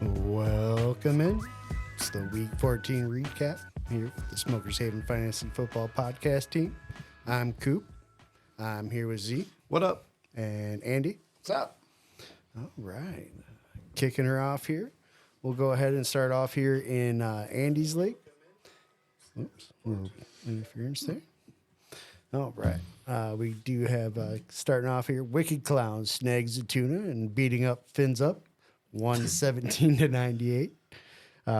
Welcome in. It's the Week 14 recap here with the Smokers Haven Fantasy Football Podcast team. I'm Coop. I'm here with Z. What up? And Andy. What's up? All right. Kicking her off here. We'll go ahead and start off here in Andy's league. Oops. Little interference there. All right. We do have, starting off here, Wicked Clowns snags the tuna and beating up Fins Up, 117-98.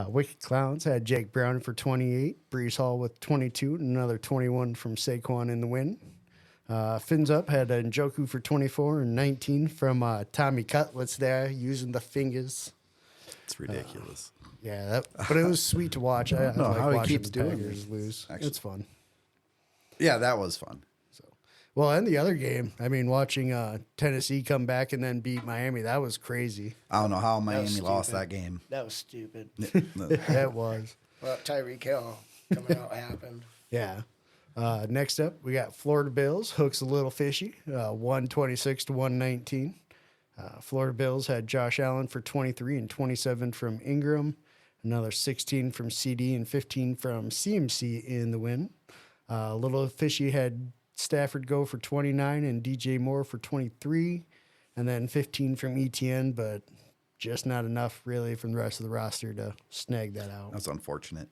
Wicked Clowns had Jake Brown for 28, Brees Hall with 22, and another 21 from Saquon in the win. Fins Up had Njoku for 24 and 19 from Tommy Cutlets there using the fingers. It's ridiculous. Yeah, but it was sweet to watch. I know like how he watching keeps the doing Packers it. lose. Actually. It's fun. Yeah, that was fun. Well, and the other game, I mean, watching Tennessee come back and then beat Miami, that was crazy. I don't know how Miami was lost stupid. that game. That was stupid. That was. Well, Tyreek Hill coming out happened. Yeah. Next up, we got Florida Bills. Hook's a little fishy. 126-119. Florida Bills had Josh Allen for 23 and 27 from Ingram. Another 16 from CD and 15 from CMC in the win. Little fishy had Stafford go for 29 and DJ Moore for 23. And then 15 from ETN, but just not enough really from the rest of the roster to snag that out. That's unfortunate.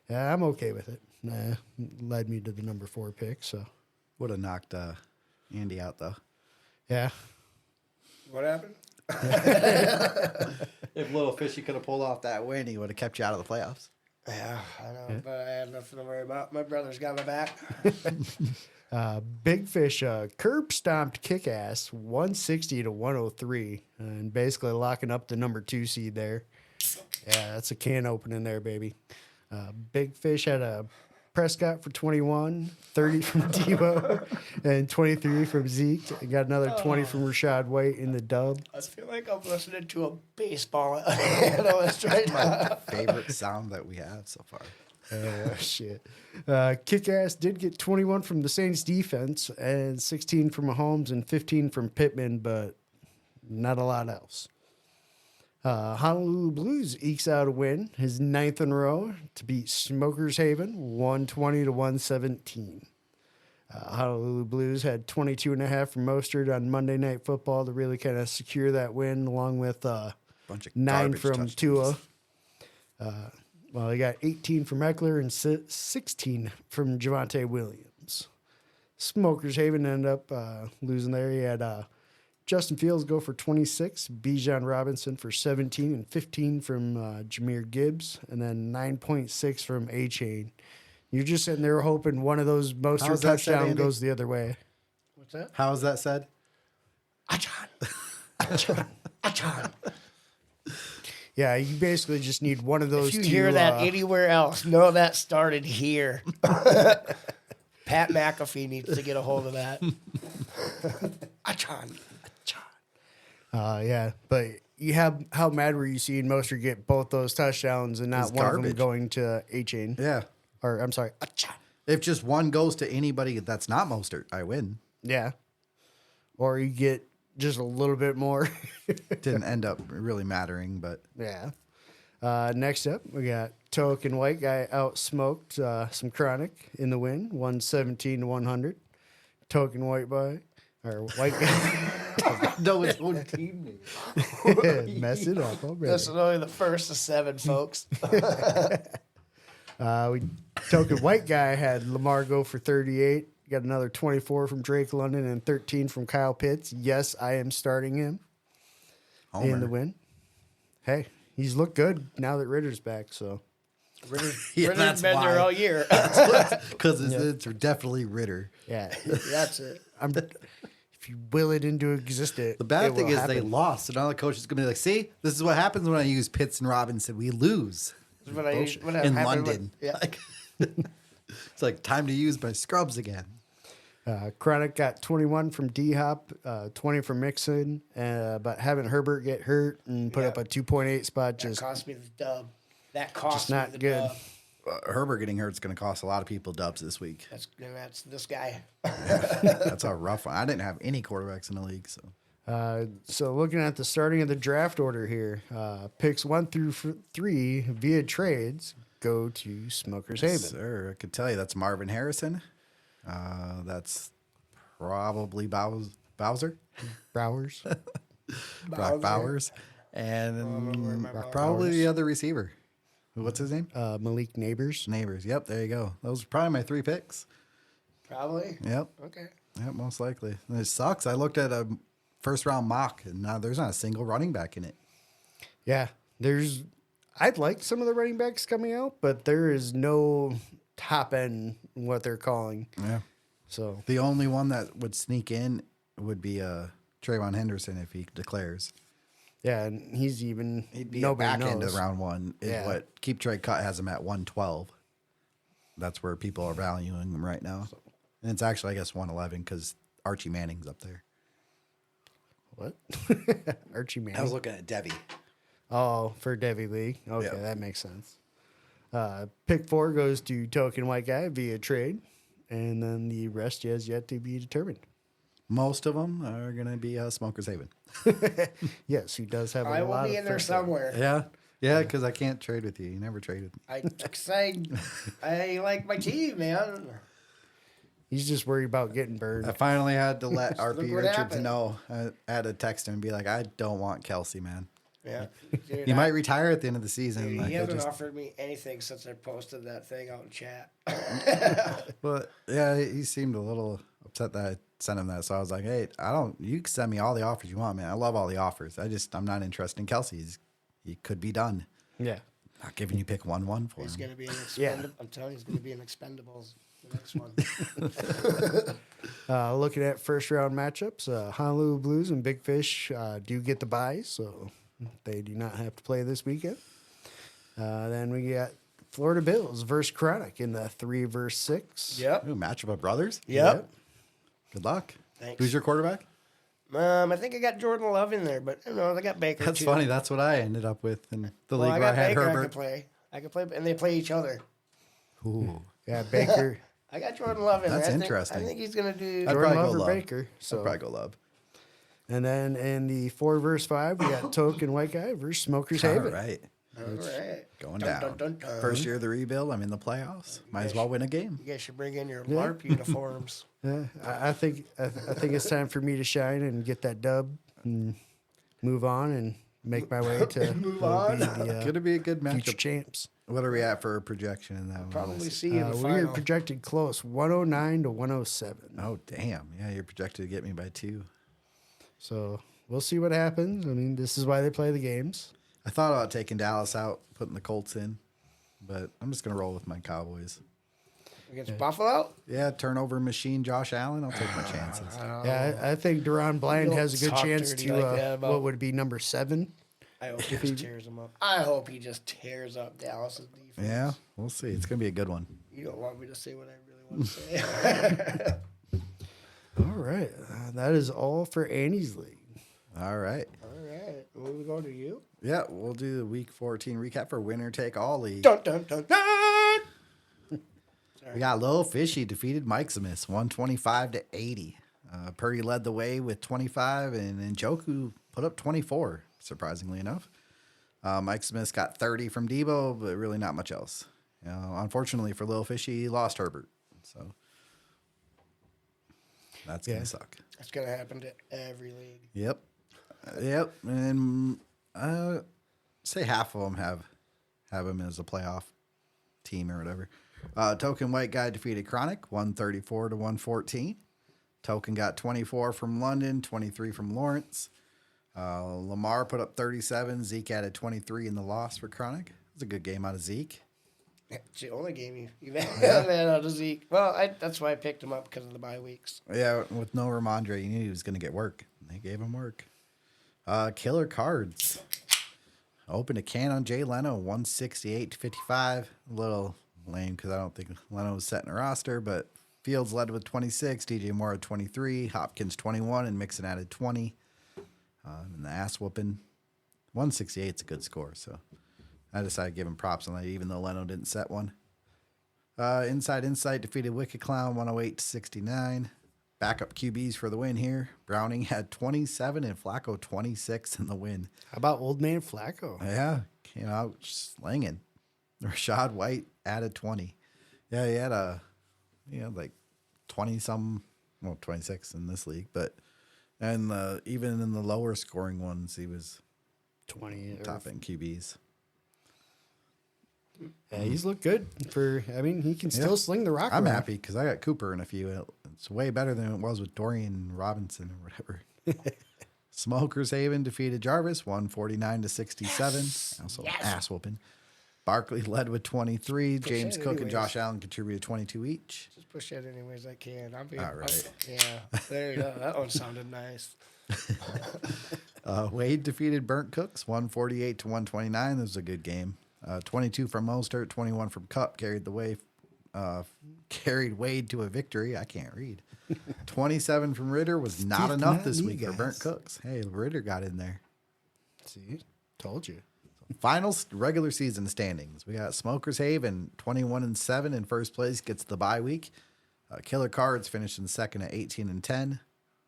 Yeah, I'm okay with it. Led me to the number 4 pick, so. Would have knocked Andy out, though. Yeah. What happened? If Little Fishy could have pulled off that win, he would have kept you out of the playoffs. Yeah, I know, but I had nothing to worry about. My brother's got my back. Big Fish curb stomped Kick-Ass 160-103 and basically locking up the number 2 seed there. Yeah, that's a can opening there, baby. Big Fish had a Prescott for 21, 30 from Debo, and 23 from Zeke. And got another 20 from Rashad White in the dub. I feel like I'm listening to a baseball analyst right now. Favorite sound that we have so far. Oh, shit. Kick-Ass did get 21 from the Saints defense and 16 from Mahomes and 15 from Pittman, but not a lot else. Honolulu Blues ekes out a win, his 9th in a row, to beat Smokers Haven, 120-117. Honolulu Blues had 22.5 from Mostert on Monday Night Football to really kind of secure that win, along with Bunch of 9 garbage from touchdowns. Tua. Well, he got 18 from Eckler and 16 from Javonte Williams. Smokers Haven ended up losing there. He had Justin Fields go for 26, Bijan Robinson for 17, and 15 from Jahmyr Gibbs, and then 9.6 from A-Chain. You're just sitting there hoping one of those How's Mostert that said, touchdown Andy? goes the other way. What's that? How is that said? Achon. Yeah, you basically just need one of those If you two. hear that anywhere else, know that started here. Pat McAfee needs to get a hold of that. Achon. Yeah, but how mad were you seeing Mostert get both those touchdowns and not It's one of them garbage. going to A-Chain? Yeah. Or, I'm sorry, Achon. If just one goes to anybody that's not Mostert, I win. Yeah. Or you get just a little bit more. Didn't end up really mattering, but Yeah. Next up, we got Token White Guy outsmoked some Chronic in the win, 117-100. Token White Guy, or White Guy, no, it's one team name. mess it up already. This is only the first of 7, folks. Token White Guy had Lamar go for 38. Got another 24 from Drake London and 13 from Kyle Pitts. Yes, I am starting him in the win. Hey, he's looked good now that Ritter's back, so. Yeah, Ritter's that's been there why. all year. Because it's definitely Ritter. Yeah. That's it. If you will it into existence. The bad it thing will is they happen. lost. So now the coach is going to be like, see, this is what happens when I use Pitts and Robinson. We lose What I, Bullshit. what in happened London. With, yeah. Like, it's like time to use my scrubs again. Chronic got 21 from D-Hop, 20 from Mixon, but having Herbert get hurt and put Yeah. up a 2.8 spot That just cost me the dub. That cost just me not the good. dub. Herbert getting hurt is going to cost a lot of people dubs this week. That's this guy. That's a rough one. I didn't have any quarterbacks in the league, so So looking at the starting of the draft order here, picks 1 through 3 via trades go to Smokers Haven. Sir, I could tell you that's Marvin Harrison. That's probably Bowser. Browers. Brock Bowers. And probably the other receiver. What's his name? Malik Neighbors. Neighbors. Yep, there you go. Those are probably my 3 picks. Probably. Yep. Okay. Yep, most likely. And it sucks. I looked at a first round mock, and now there's not a single running back in it. Yeah, I'd like some of the running backs coming out, but there is no top end what they're calling. Yeah. So The only one that would sneak in would be Trayvon Henderson if he declares. yeah, and he's even He'd be nobody back end knows. of round 1 is Yeah. what Keep Trade Cut has him at 112. That's where people are valuing him right now. And it's actually, I guess, 111 because Archie Manning's up there. What? Archie Manning. I was looking at Debbie. Oh, for Devi League. Okay, Yeah. that makes sense. Pick 4 goes to Token White Guy via trade, and then the rest has yet to be determined. Most of them are going to be Smokers Haven. Yes, he does have a I lot will be of in there first round. somewhere. Yeah. Yeah, because I can't trade with you. You never trade with me. I like my team, man. He's just worried about getting burned. I finally had to let RP Look what Richards happened. know. I had to text him and be like, I don't want Kelsey, man. Yeah. Dude, He might retire at the end of the season. Dude, Like, he I hasn't just- offered me anything since I posted that thing out in chat. But yeah, he seemed a little upset that I sent him that. So I was like, hey, you can send me all the offers you want, man. I love all the offers. I'm not interested in Kelsey. He could be done. Yeah. Not giving you pick 1-1 for He's him. going to be an Yeah. expendable. I'm telling you, he's going to be an expendables. The next one. Looking at first round matchups, Honolulu Blues and Big Fish do get the bye, so they do not have to play this weekend. Then we got Florida Bills versus Chronic in the 3 versus 6. Yep. Ooh, matchup of brothers? Yep. Good luck. Thanks. Who's your quarterback? I think I got Jordan Love in there, but I got Baker. That's too. funny. That's what I ended up with in the Well, league I where I got had Baker. Herbert. I could play, and they play each other. Ooh. Yeah, Baker. I got Jordan Love in That's there. interesting. I think he's going to do. I'd Jordan probably Love go or Love. Baker. I'd So, probably go Love. and then in the 4 versus 5, we got Token White Guy versus Smokers All Haven. right. All right. Going Dun, down. dun, dun, dun. First year of the rebuild. I'm in the playoffs. Might as well win a game. You guys should bring in your LARP uniforms. Yeah, I think it's time for me to shine and get that dub and move on and make my way to Move what will on. be the Could it be a good future matchup? champs. What are we at for a projection in that one? Probably see you in the We final. are projected close, 109 to 107. Oh, damn. Yeah, you're projected to get me by 2. So we'll see what happens. I mean, this is why they play the games. I thought about taking Dallas out, putting the Colts in, but I'm just going to roll with my Cowboys. Against Buffalo? Yeah, turnover machine Josh Allen. I'll take my chances. Yeah, I think Duron Blind don't has a good talk chance dirty to like that about- what would be number 7. I hope he just tears them up. I hope he just tears up Dallas's defense. Yeah, we'll see. It's going to be a good one. You don't want me to say what I really want to say. All right, that is all for Annie's league. All right. All right. Will we go to you? Yeah, we'll do the week 14 recap for winner take all league. Dun, dun, dun, dun! We got Lil Fishy defeated Mike Smith 125 to 80. Purdy led the way with 25, and Njoku put up 24, surprisingly enough. Mike Smith got 30 from Debo, but really not much else. Unfortunately for Lil Fishy, he lost Herbert. So that's going Yeah. to suck. That's going to happen to every league. Yep. Yep. And say half of them have him as a playoff team or whatever. Token White Guy defeated Chronic 134 to 114. Token got 24 from London, 23 from Lawrence. Lamar put up 37. Zeke added 23 in the loss for Chronic. It was a good game out of Zeke. It's the only game you've had out of Zeke. Well, that's why I picked him up because of the bye weeks. Yeah, with no Ramondre, you knew he was going to get work. They gave him work. Killer Cards opened a can on Jay Leno, 168 to 55. A little lame because I don't think Leno was setting a roster, but Fields led with 26, DJ Moore had 23, Hopkins 21, and Mixon added 20. And the ass whooping, 168 is a good score, so I decided to give him props on that, even though Leno didn't set one. Inside Insight defeated Wicked Clown 108 to 69. backup QBs for the win here. Browning had 27 and Flacco 26 in the win. How about old man Flacco? Yeah, came out slinging. Rashad White added 20. Yeah, he had like 20 some, well, 26 in this league, but and even in the lower scoring ones, he was 20. top in QBs. Yeah, he's looked good for. I mean, he can still sling the rock. I'm around. happy because I got Cooper in a few. It's way better than it was with Dorian Robinson or whatever. Smokers Haven defeated Jarvis 149-67. Also ass whooping. Barkley led with 23. James it Cook and anyways. Josh Allen contributed 22 each. Just push that any ways I can. All right. Yeah, there you go. That one sounded nice. Wade defeated Burnt Cooks 148-129. This was a good game. 22 from Mostert, 21 from Cup carried Wade to a victory. I can't read. 27 from Ritter was not Fifth enough not this me, week for guys. Burnt Cooks. Hey, Ritter got in there. See, told you. Final regular season standings. We got Smokers Haven 21-7 in first place, gets the bye week. Killer Cards finished in second at 18-10.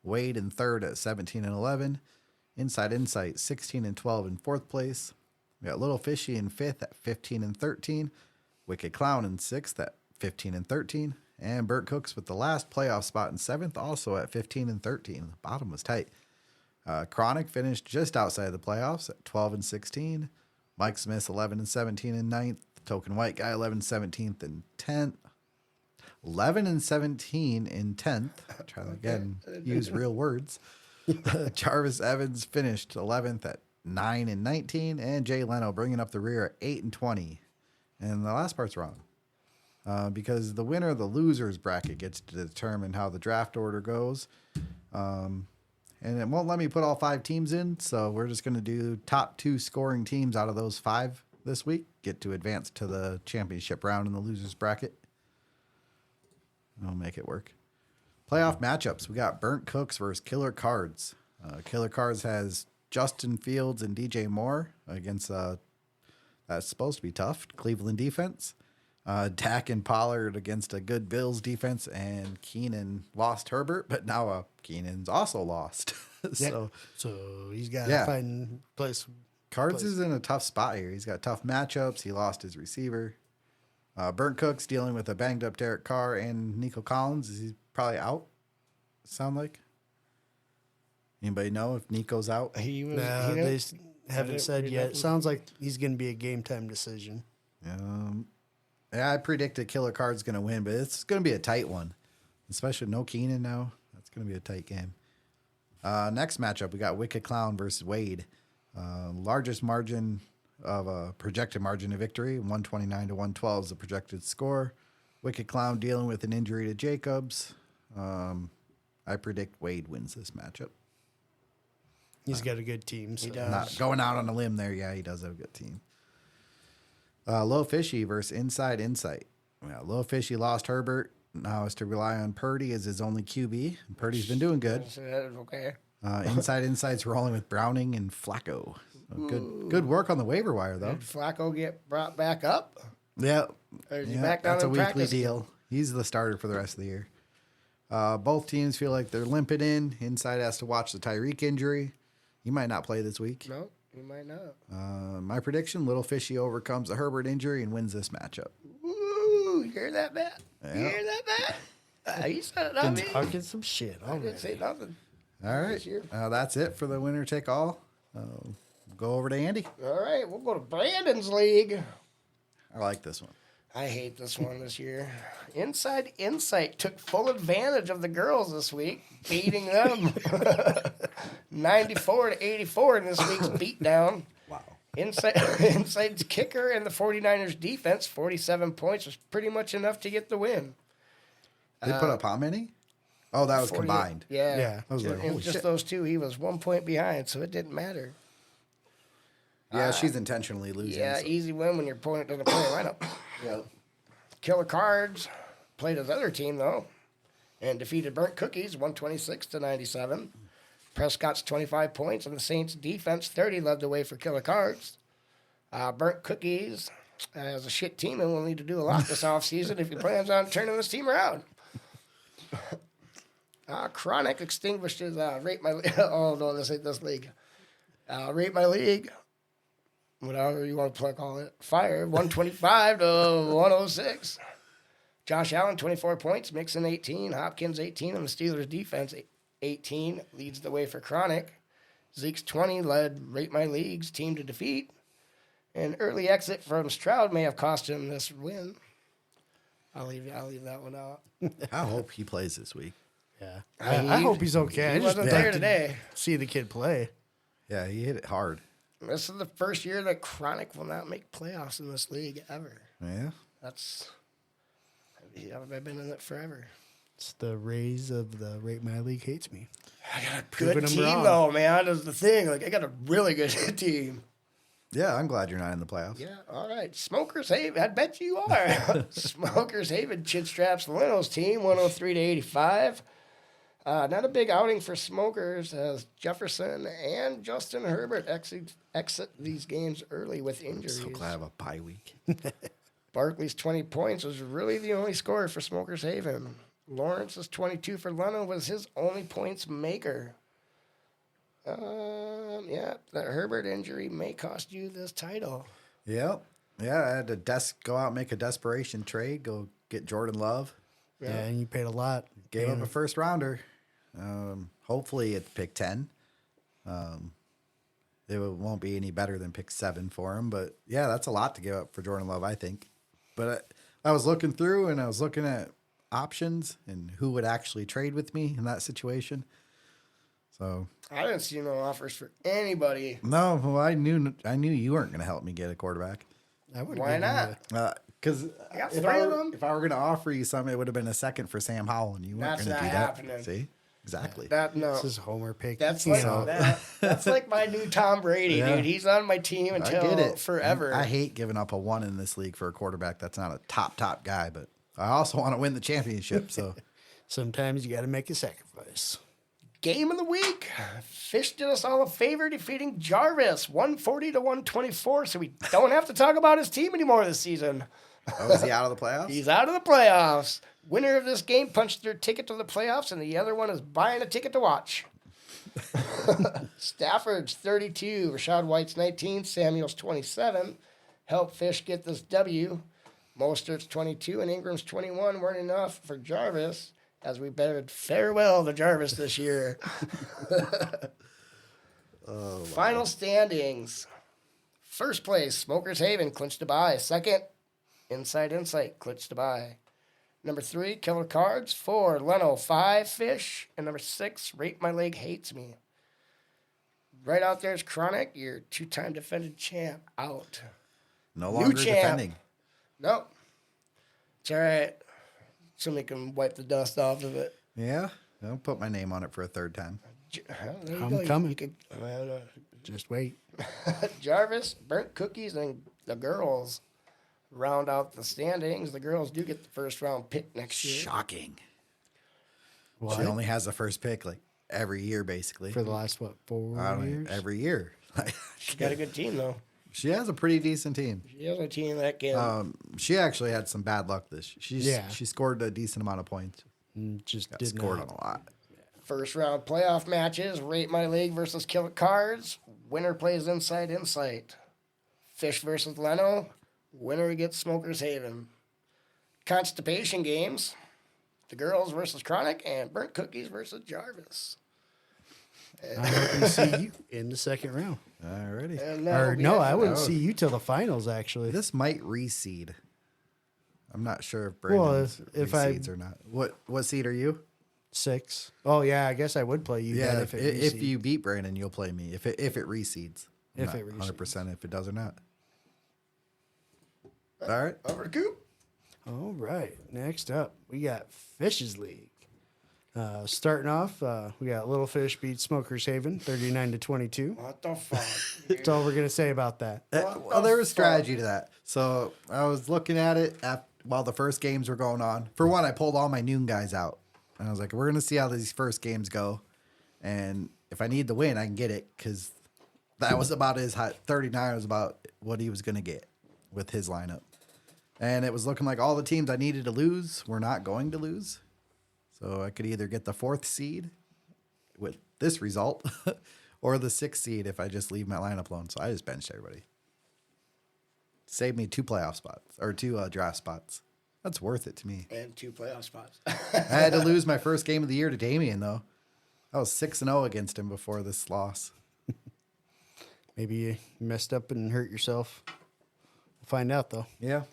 Wade in third at 17-11. Inside Insight 16-12 in fourth place. We got Little Fishy in fifth at 15-13. Wicked Clown in sixth at 15-13. And Burnt Cooks with the last playoff spot in seventh, also at 15-13. The bottom was tight. Chronic finished just outside the playoffs at 12-16. Mike Smith 11-17 in ninth. Token White Guy 11-17 in 10th. 11-17 in 10th. Try that again. Use real words. Jarvis Evans finished 11th at 9-19, and Jay Leno bringing up the rear at 8-20. And the last part's wrong. Because the winner of the losers bracket gets to determine how the draft order goes. And it won't let me put all 5 teams in, so we're just going to do top 2 scoring teams out of those 5 this week. Get to advance to the championship round in the losers bracket. I'll make it work. Playoff matchups. We got Burnt Cooks versus Killer Cards. Killer Cards has Justin Fields and DJ Moore against that's supposed to be tough Cleveland defense. Dak and Pollard against a good Bills defense, and Keenan lost Herbert, but now Keenan's also lost. So he's got Yeah. to find place. Cards is in a tough spot here. He's got tough matchups. He lost his receiver. Burnt Cooks dealing with a banged up Derek Carr and Nico Collins. Is he probably out? Sound like? Anybody know if Nico's out? He was. No, he they didn't- haven't didn't said read yet. that. Sounds like he's going to be a game time decision. Yeah, I predicted Killer Card's going to win, but it's going to be a tight one, especially no Keenan now. That's going to be a tight game. Next matchup, we got Wicked Clown versus Wade. Largest margin of a projected margin of victory, 129-112 is the projected score. Wicked Clown dealing with an injury to Jacobs. I predict Wade wins this matchup. He's got a good team. So. He does. Not going out on a limb there. Yeah, he does have a good team. Low Fishy versus Inside Insight. Yeah, Low Fishy lost Herbert. Now is to rely on Purdy as his only QB. And Purdy's been doing good. So that is okay. Inside Insight's rolling with Browning and Flacco. So good work on the waiver wire, though. Did Flacco get brought back up? Yeah, Or is he yeah, back down that's a in weekly practice? deal. He's the starter for the rest of the year. Both teams feel like they're limping in. Inside has to watch the Tyreek injury. He might not play this week. No, he might not. My prediction, Little Fishy overcomes the Herbert injury and wins this matchup. Ooh, you hear that, Matt? You Yeah. hear that, Matt? You said it, not me. Talking some shit. I didn't say nothing. All right. year. That's it for the winner take all. Go over to Andy. All right, we'll go to Brandon's league. I like this one. I hate this one this year. Inside Insight took full advantage of the girls this week, beating them 94-84 in this week's beatdown. Wow. Inside's kicker and the 49ers defense, 47 points, was pretty much enough to get the win. They put up how many? Oh, that was 48 combined. Yeah. Yeah. I was like, And holy just shit. those two, he was 1 point behind, so it didn't matter. Yeah, she's intentionally losing. Yeah, so- easy win when your opponent doesn't play lineup. Yeah. Killer Cards played his other team, though, and defeated Burnt Cookies 126-97. Prescott's 25 points, and the Saints' defense 30 led the way for Killer Cards. Burnt Cookies has a shit team and will need to do a lot this offseason if he plans on turning this team around. Chronic extinguished his rate my oh no, this ain't this league. Rate my league, whatever you want to call it. Fire 125 to 106. Josh Allen 24 points, Mixon 18, Hopkins 18, and the Steelers defense 18 leads the way for Chronic. Zeke's 20 led Rate My League's team to defeat. An early exit from Stroud may have cost him this win. I'll leave that one out. I hope he plays this week. Yeah. I hope he's okay. He I just wasn't like there to today. see the kid play. Yeah, he hit it hard. This is the first year that Chronic will not make playoffs in this league ever. Yeah. That's I've been in it forever. It's the Rays of the Rate My League hates me. I got a Proving good them team wrong. though, man. That's the thing. Like I got a really good team. Yeah, I'm glad you're not in the playoffs. Yeah, all right. Smokers Haven, I bet you are. Smokers Haven, Chin Straps Lino's team, 103 to 85. Not a big outing for Smokers as Jefferson and Justin Herbert exit these games early with injuries. So glad I have a bye week. Barkley's 20 points was really the only scorer for Smokers Haven. Lawrence's 22 for Leno was his only points maker. Yeah, that Herbert injury may cost you this title. Yep. Yeah, I had to go out and make a desperation trade, go get Jordan Love. Yeah, and you paid a lot. Gave up a first rounder. Hopefully it's pick 10. It won't be any better than pick 7 for him. But yeah, that's a lot to give up for Jordan Love, I think. But I was looking through and I was looking at options and who would actually trade with me in that situation. So I didn't see no offers for anybody. no, well, I knew you weren't going to help me get a quarterback. I would. Why not? Because I got if 3 I of were, them. if I were going to offer you something, it would have been a second for Sam Howell, and you weren't That's going to do not that. happening. See, exactly. No. This is Homer pick. That's You like know. that's like my new Tom Brady, Yeah. dude. He's on my team I until get it forever. I hate giving up a 1 in this league for a quarterback that's not a top guy, but I also want to win the championship. So Sometimes you got to make a sacrifice. Game of the week. Fish did us all a favor defeating Jarvis 140 to 124, so we don't have to talk about his team anymore this season. oh, is he out of the playoffs? He's out of the playoffs. Winner of this game punched their ticket to the playoffs, and the other one is buying a ticket to watch. Stafford's 32, Rashad White's 19, Samuel's 27. Help Fish get this W. Mostert's 22 and Ingram's 21 weren't enough for Jarvis, as we bettered farewell to Jarvis this year. Final standings. First place, Smokers Haven clinched to buy. Second, Inside Insight clinched to buy. Number 3, Killer Cards. 4, Leno. 5, Fish. And number 6, Rate My Leg Hates Me. Right out there is Chronic, your 2-time defended champ, out. No longer champ. defending. Nope. It's all right. Somebody can wipe the dust off of it. Yeah, I'll put my name on it for a 3rd time. There you I'm go. coming. You can, Just wait. Jarvis, Burnt Cookies, and the girls round out the standings. The girls do get the first round pick next year. Shocking. What? She only has the first pick like every year, basically. For the last, 4 I don't years? know, every year. She got a good team, though. She has a pretty decent team. She has a team that can. She actually had some bad luck this. Yeah. She scored a decent amount of points. Just Got did scored not. on a lot. First round playoff matches. Rate My League versus Killer Cards. Winner plays Inside Insight. Fish versus Leno. Winner gets Smokers Haven. Constipation games. The girls versus Chronic and Burnt Cookies versus Jarvis. I hope we see you in the second round. Alrighty. And Or that'll be no, it I for wouldn't now. see you till the finals, actually. This might reseed. I'm not sure if Well, Brandon's if I- reseeds or not. What seed are you? 6. Oh, yeah, I guess I would play you then Yeah, if it if reseed. you beat Brandon, you'll play me. If it reseeds. I'm If not it reseeds. 100% if it does or not. All right. Over to Coop. All right. Next up, we got Fish's League. Starting off, we got Little Fish beat Smokers Haven 39 to 22. What the fuck? That's all we're gonna say about that. Well, there was strategy to that. So I was looking at it while the first games were going on. For one, I pulled all my noon guys out. And I was like, we're going to see how these first games go. And if I need the win, I can get it because that was about his high. 39 was about what he was going to get with his lineup. And it was looking like all the teams I needed to lose were not going to lose. So I could either get the 4th seed with this result or the 6th seed if I just leave my lineup alone. So I just benched everybody. Saved me 2 playoff spots or 2 draft spots. That's worth it to me. And 2 playoff spots. I had to lose my first game of the year to Damien, though. I was 6-0 against him before this loss. Maybe you messed up and hurt yourself. We'll find out, though. Yeah.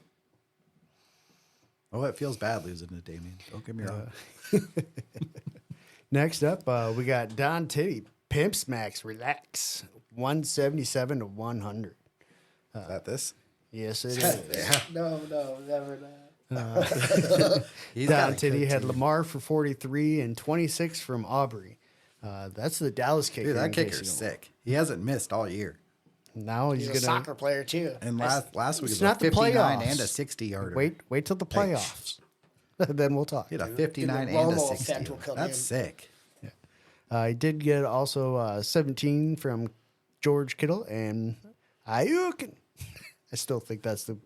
Oh, it feels bad losing to Damien. Don't get me wrong. Next up, we got Don Titty. Pimps Max Relax. 177 to 100. Is that this? Yes, it is. No, never that. He's Don got Titty good had team. Lamar for 43 and 26 from Aubrey. That's the Dallas kicker. Dude, that in case kicker's you don't sick. He hasn't missed all year. know. Now he's He's a going to soccer player, too. And last week It's it was not a the 59 playoffs. and a 60-yarder. wait till the playoffs. Then we'll talk. He had a 59 and a Romo 60. effect will come That's in. sick. He did get also 17 from George Kittle and Ayuk. I still think that's the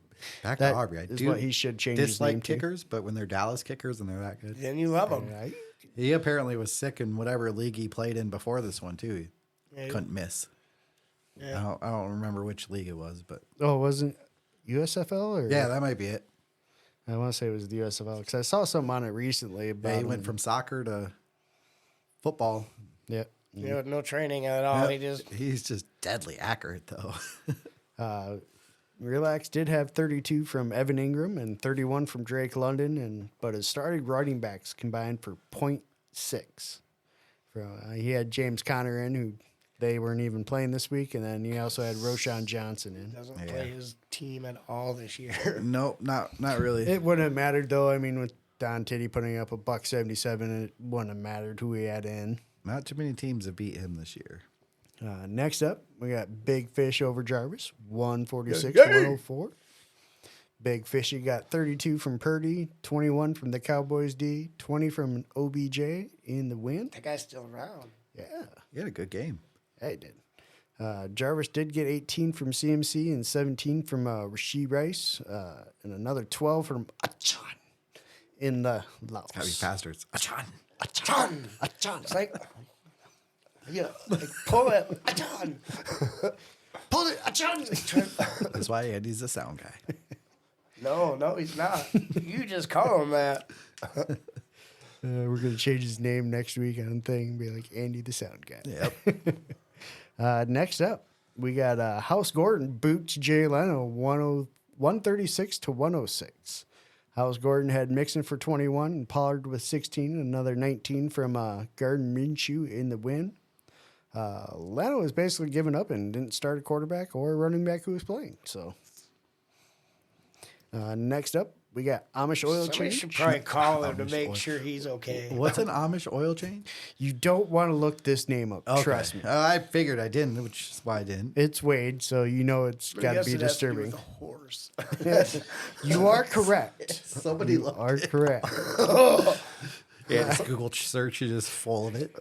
Back that to Aubrey. I is do what he should change his name dislike to. kickers, but when they're Dallas kickers and they're that good. Then you love him. Ayuk. He apparently was sick in whatever league he played in before this one, too. He Yeah. couldn't miss. Yeah. I don't remember which league it was, but Oh, it wasn't USFL or yeah, that might be it. I want to say it was the USFL because I saw something on it recently about Yeah, he went from soccer to football. yeah. You know, no training at all. He's just deadly accurate, though. Relax did have 32 from Evan Ingram and 31 from Drake London, but his starting running backs combined for .6. He had James Conner in, who they weren't even playing this week, and then he also had Roshan Johnson in. Doesn't play his team at all this year. No, not really. It wouldn't have mattered though. I mean, with Don Titty putting up a $177, it wouldn't have mattered who he had in. Not too many teams have beat him this year. Next up, we got Big Fish over Jarvis, 146 to 104. Big Fishy got 32 from Purdy, 21 from the Cowboys D, 20 from OBJ in the win. That guy's still around. Yeah, He had a good game. I did. Jarvis did get 18 from CMC and 17 from Rasheed Rice, and another 12 from Achan in the Laos. Gotta be faster. It's Achan. John. It's like, pull it. John. Pull it, Achan! That's why Andy's a sound guy. No, he's not. You just call him that. We're going to change his name next week on thing and be like Andy the Sound Guy. Yep. Next up, we got House Gordon boots Jay Leno 136 to 106. House Gordon had Mixon for 21 and Pollard with 16, another 19 from Gardner Minshew in the win. Leno was basically given up and didn't start a quarterback or a running back who was playing. So next up, we got Amish oil Somebody change. should probably call him to Amish make oil. sure he's okay. What's an Amish oil change? You don't want to look this name up. Trust me. I figured I didn't, which is why I didn't. It's Wade, so you know it's But I got to guess be it has to do disturbing. with the horse. You are correct. Somebody You are correct. Yeah, this Google search is just full of it.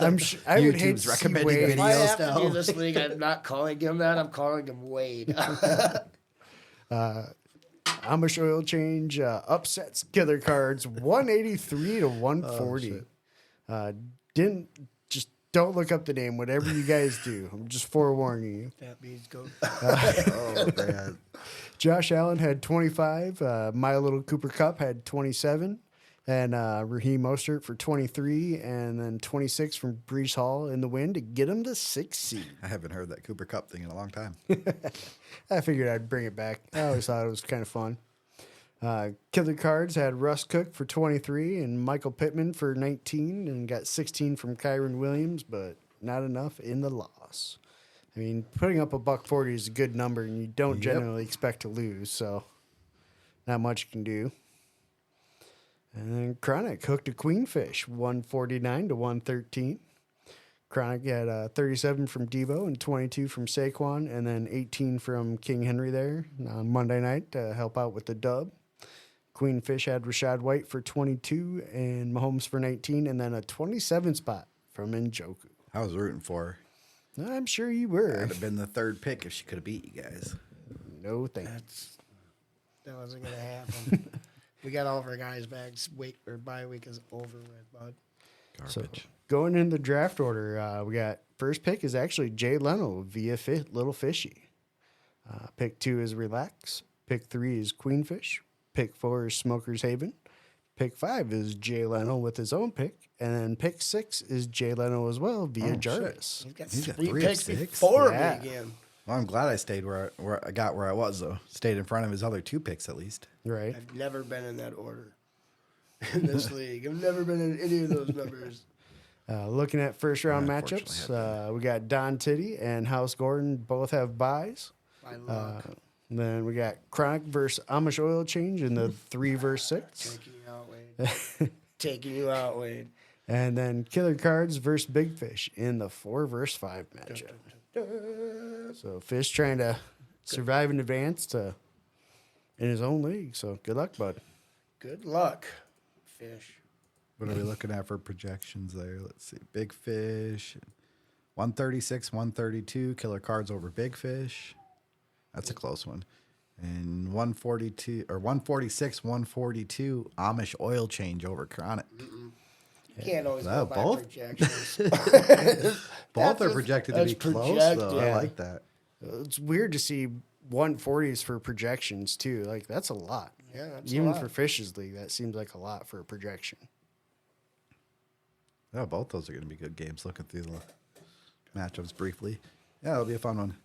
I'm sure, I would hate YouTube's to see recommending Wade. If I videos have to now. do this league, I'm not calling him that. I'm calling him Wade. Amish oil change upsets Killer Cards 183 to 140. Don't look up the name. Whatever you guys do, I'm just forewarning you. That means go. Oh, man. Josh Allen had 25. My Little Cooper Cup had 27. And Raheem Mostert for 23. And then 26 from Brees Hall in the win to get him the 6th seed. I haven't heard that Cooper Cup thing in a long time. I figured I'd bring it back. I always thought it was kind of fun. Killer Cards had Russ Cook for 23 and Michael Pittman for 19 and got 16 from Kyron Williams, but not enough in the loss. I mean, putting up a $140 is a good number, and you don't generally expect to lose, so not much you can do. And then Chronic hooked a Queenfish, 149 to 113. Chronic had 37 from Debo and 22 from Saquon, and then 18 from King Henry there on Monday night to help out with the dub. Queenfish had Rashad White for 22 and Mahomes for 19, and then a 27 spot from Njoku. I was rooting for her. I'm sure you were. That'd have been the third pick if she could have beat you guys. No thanks. That wasn't going to happen. We got all of our guys back. Week or bye week is over with, bud. So Garbage. going in the draft order, we got first pick is actually Jay Leno via Little Fishy. Pick 2 is Relax. Pick 3 is Queenfish. Pick 4 is Smoker's Haven. Pick 5 is Jay Leno with his own pick. And then pick 6 is Jay Leno as well via Jarvis. He's got He's got sweet 3 of picks 6. before Yeah. me again. Well, I'm glad I stayed where I got where I was though. Stayed in front of his other 2 picks at least. Right. I've never been in that order in this league. I've never been in any of those numbers. Looking at first round Unfortunately, matchups, we got Don Titty and House Gordon both have buys. By luck. And then we got Chronic versus Amish Oil Change in the 3 versus 6. Taking you out, Wade. Taking you out, Wade. And then Killer Cards versus Big Fish in the 4 versus 5 matchup. So Fish trying to survive in advance in his own league. So good luck, bud. Good luck, Fish. What are we looking at for projections there? Let's see. Big Fish, 136, 132. Killer Cards over Big Fish. That's a close one. And 142 or 146, 142. Amish Oil Change over Chronic. You can't always Wow, go by both? projections. Both are just- projected to be that's close, projected. though. I Yeah. like that. It's weird to see 140s for projections, too. Like, that's a lot. Yeah, that's a Even lot. for Fish's league, that seems like a lot for a projection. Yeah, both those are going to be good games. Looking through the matchups briefly. Yeah, it'll be a fun one.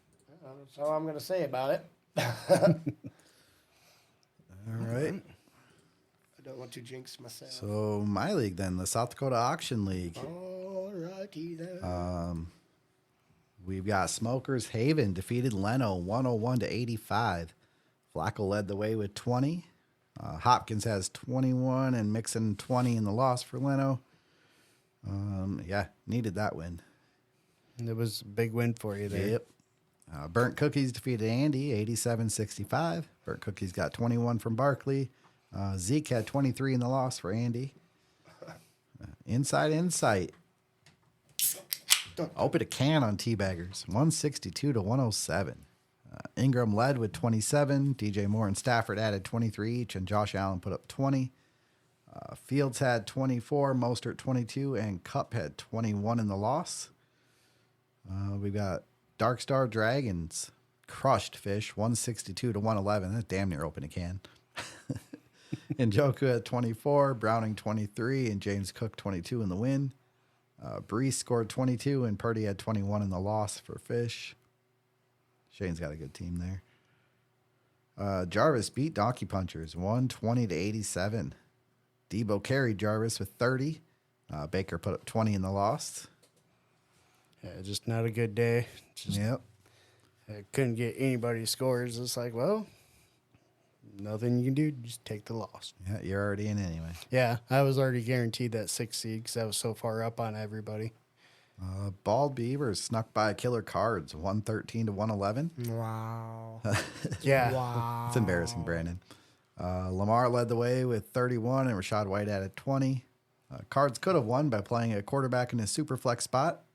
That's all I'm going to say about it. All right. I don't want to jinx myself. So my league then, the South Dakota Auction League. All righty then. We've got Smokers Haven defeated Leno 101 to 85. Flacco led the way with 20. Hopkins has 21 and Mixon 20 in the loss for Leno. Yeah, needed that win. It was a big win for you there. Yep. Burnt Cookies defeated Andy 87-65. Burnt Cookies got 21 from Barkley. Zeke had 23 in the loss for Andy. Inside Insight. Opened a can on Teabaggers, 162 to 107. Ingram led with 27. DJ Moore and Stafford added 23 each, and Josh Allen put up 20. Fields had 24, Mostert 22, and Cup had 21 in the loss. We've got Dark Star Dragons crushed Fish, 162 to 111. That damn near opened a can. And Njoku had 24, Browning 23, and James Cook 22 in the win. Brees scored 22, and Purdy had 21 in the loss for Fish. Shane's got a good team there. Jarvis beat Donkey Punchers 120 to 87. Debo carried Jarvis with 30. Baker put up 20 in the loss. Yeah, just not a good day. Just Yep. couldn't get anybody's scores. It's like, well, nothing you can do. Just take the loss. Yeah, you're already in anyway. Yeah, I was already guaranteed that 6 seed because I was so far up on everybody. Bald Beavers snuck by Killer Cards 113 to 111. Wow. Yeah. Wow. It's embarrassing, Brandon. Lamar led the way with 31, and Rashad White added 20. Cards could have won by playing a quarterback in his super flex spot.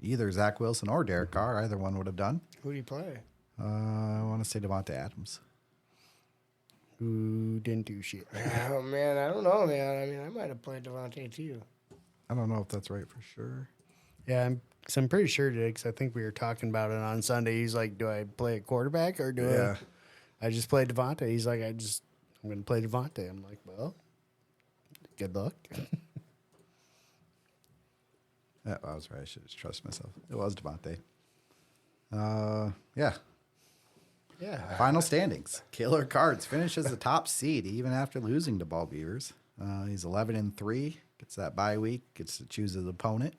Either Zach Wilson or Derek Carr, either one would have done. Who do you play? I want to say Devontae Adams. Who didn't do shit. Oh, man. I don't know, man. I mean, I might have played Devontae, too. I don't know if that's right for sure. Yeah, I'm pretty sure today because I think we were talking about it on Sunday. He's like, do I play a quarterback or do Yeah. I just play Devontae? He's like, I'm going to play Devontae. I'm like, well, good luck. Yeah, I was right. I should just trust myself. It was Devontae. Yeah. Yeah. Final standings. Killer Cards finishes the top seed even after losing to Ball Beavers. He's 11-3. Gets that bye week. Gets to choose his opponent.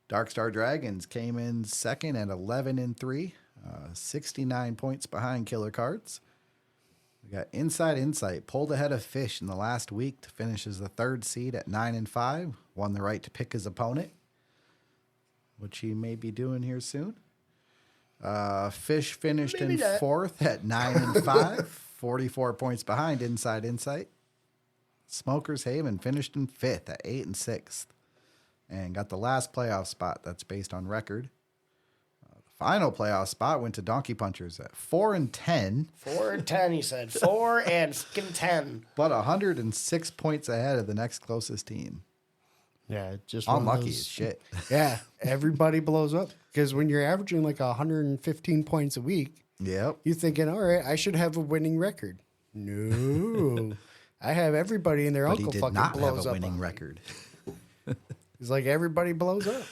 Dark Star Dragons came in second at 11-3. 69 points behind Killer Cards. We got Inside Insight pulled ahead of Fish in the last week to finish as the third seed at 9-5. Won the right to pick his opponent, which he may be doing here soon. Fish finished Maybe in not. fourth at 9-5, 44 points behind Inside Insight. Smokers Haven finished in fifth at 8-6, and got the last playoff spot that's based on record. Final playoff spot went to Donkey Punchers at 4-10, 4 and 10, he said. 4 and fucking 10. but 106 points ahead of the next closest team. Yeah, just one of Unlucky those- as shit. Yeah, everybody blows up because when you're averaging like 115 points a week, Yep. you're thinking, all right, I should have a winning record. No, I have everybody in their But he uncle did fucking not have blows a up. winning on me. record. It's like everybody blows up.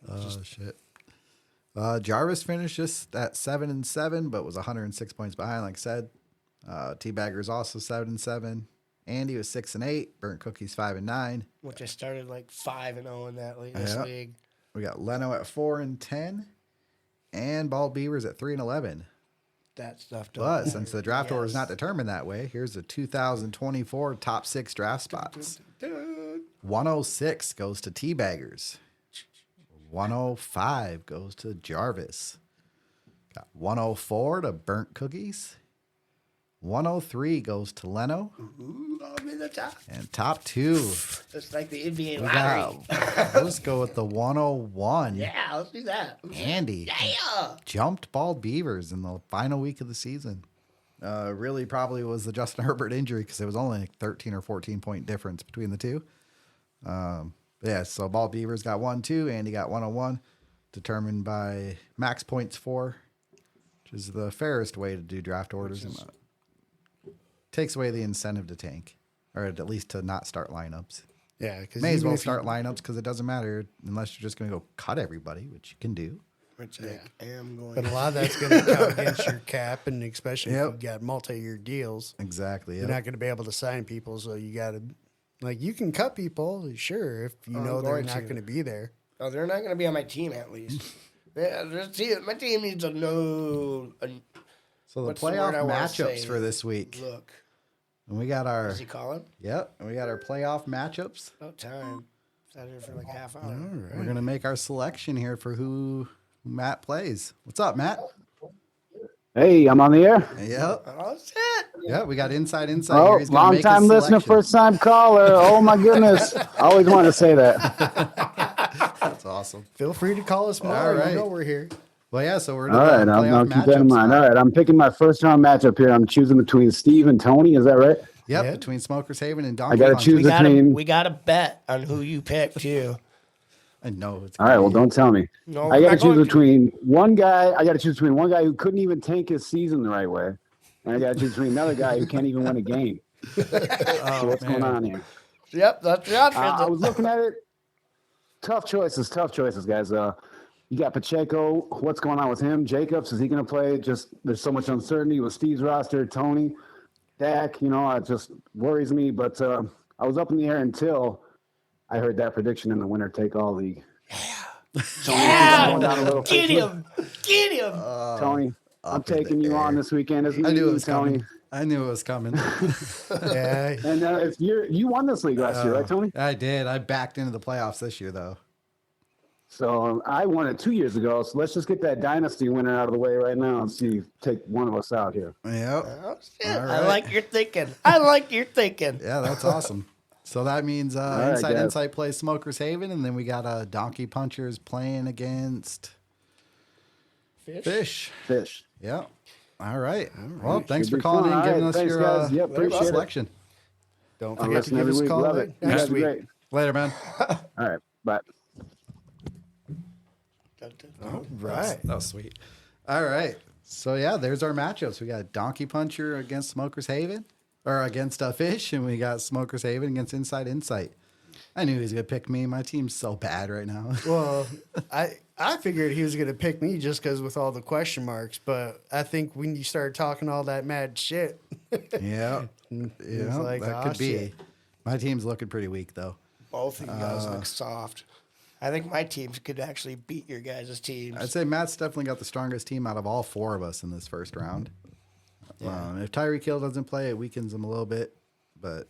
Oh, shit. Jarvis finished just at 7-7, but was 106 points behind, like I said. Teabagger's also 7-7. Andy was 6-8. Burnt Cookies 5-9. Which I started like 5 and 0 in that this Yeah. league. We got Leno at 4-10, and Bald Beavers at 3-11. That stuff don't But matter. since the draft order is Yes. not determined that way, here's the 2024 top 6 draft spots. 106 goes to Teabaggers. 105 goes to Jarvis. Got 104 to Burnt Cookies. 103 goes to Leno. Ooh, I'm in the top. And top 2, It's like the NBA we lottery. got, let's go with the 101. Yeah, let's do that. Andy. Yeah. Jumped Bald Beavers in the final week of the season. Really probably was the Justin Herbert injury because it was only like 13 or 14 point difference between the two. Yeah, so Bald Beavers got 1-2. Andy got 101, determined by max points 4, which is the fairest way to do draft orders. And, takes away the incentive to tank, or at least to not start lineups. Yeah, because May as well start lineups because it doesn't matter unless you're just going to go cut everybody, which you can do. Which I am going But a lot of that's going to count against your cap, and especially Yep. if you got multi-year deals, Exactly. you're not going to be able to sign people. So you got to, like, you can cut people, sure, if you I'm know they're going not to. going to be there. Oh, they're not going to be on my team at least. Yeah, my team needs to know. So the What's the word playoff I wanna matchups say? for this week. Look, And we got our is he calling? and we got our playoff matchups. About time. Sat here for like a half hour. We're gonna make our selection here for who Matt plays. What's up, Matt? Hey, I'm on the air. Yep. Oh shit! Yeah, we got inside here. Oh, He's gonna long make his time listener, selection. first time caller. Oh my goodness. I always wanted to say that. That's awesome. Feel free to call us more. All right. You know we're here. Well, yeah. So we're All right, I'll keep that in mind. All right, I'm picking my first round matchup here. I'm choosing between Steve and Tony. Is that right? Yep. Yeah. Between Smokers Haven and Donkey I gotta Kong. choose between. We got to bet on who you pick too. I know it's All right, well, don't tell me. No, I we're got to not choose going to. between one guy. I got to choose between one guy who couldn't even tank his season the right way, and I got to choose between another guy who can't even win a game. So what's going on here? Yep, that's the option. I was looking at it. Tough choices, guys. You got Pacheco. What's going on with him? Jacobs, is he going to play? Just there's so much uncertainty with Steve's roster. Tony, Dak, it just worries me. But I was up in the air until I heard that prediction in the winner take all league. Yeah, down a little get him, get him. Tony, I'm up in the taking you on air. this weekend. As I knew it me, was Tony. coming. I knew it was coming. Yeah. And if you won this league last year, right, Tony? I did. I backed into the playoffs this year, though. So I won it 2 years ago. So let's just get that dynasty winner out of the way right now and see take one of us out here. Yep. Oh, shit. All I right. like your thinking. I like your thinking. Yeah, that's awesome. So that means right, Inside guys. Insight plays Smokers Haven, and then we got Donkey Punchers playing against Fish. Fish. Yeah. All right. Well, thanks Should for be calling fun. in and All giving right, us thanks, your guys. Yep, appreciate it. selection. Don't I'll forget to listen give every us a week. call Love in it. next That'd be week. great. Later, man. All right. Bye. Right. That was sweet. All right. So, yeah, there's our matchups. We got Donkey Puncher against Smokers Haven, or against Fish, and we got Smokers Haven against Inside Insight. I knew he was going to pick me. My team's so bad right now. Well, I figured he was going to pick me just because with all the question marks, but I think when you started talking all that mad shit, Yeah. it's like, that "Aw, could be. shit." My team's looking pretty weak, though. Both of you guys look soft. I think my teams could actually beat your guys' teams. I'd say Matt's definitely got the strongest team out of all 4 of us in this first round. If Tyreek Hill doesn't play, it weakens him a little bit. But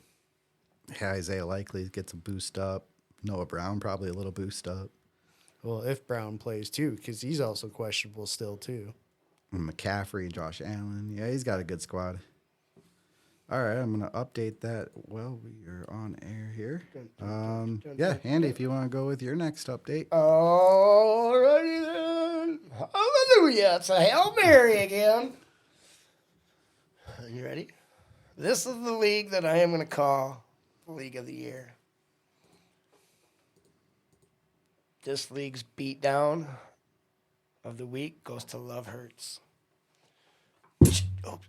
yeah, Isaiah Likely gets a boost up. Noah Brown probably a little boost up. well, if Brown plays too, because he's also questionable still too. And McCaffrey and Josh Allen. Yeah, he's got a good squad. All right, I'm going to update that. Well, we are on air here. Yeah, Andy, if you want to go with your next update. Alrighty then. Another That's a Hail Mary again. Are you ready? This is the league that I am going to call the League of the Year. This league's beatdown of the week goes to Love Hurts. Oh,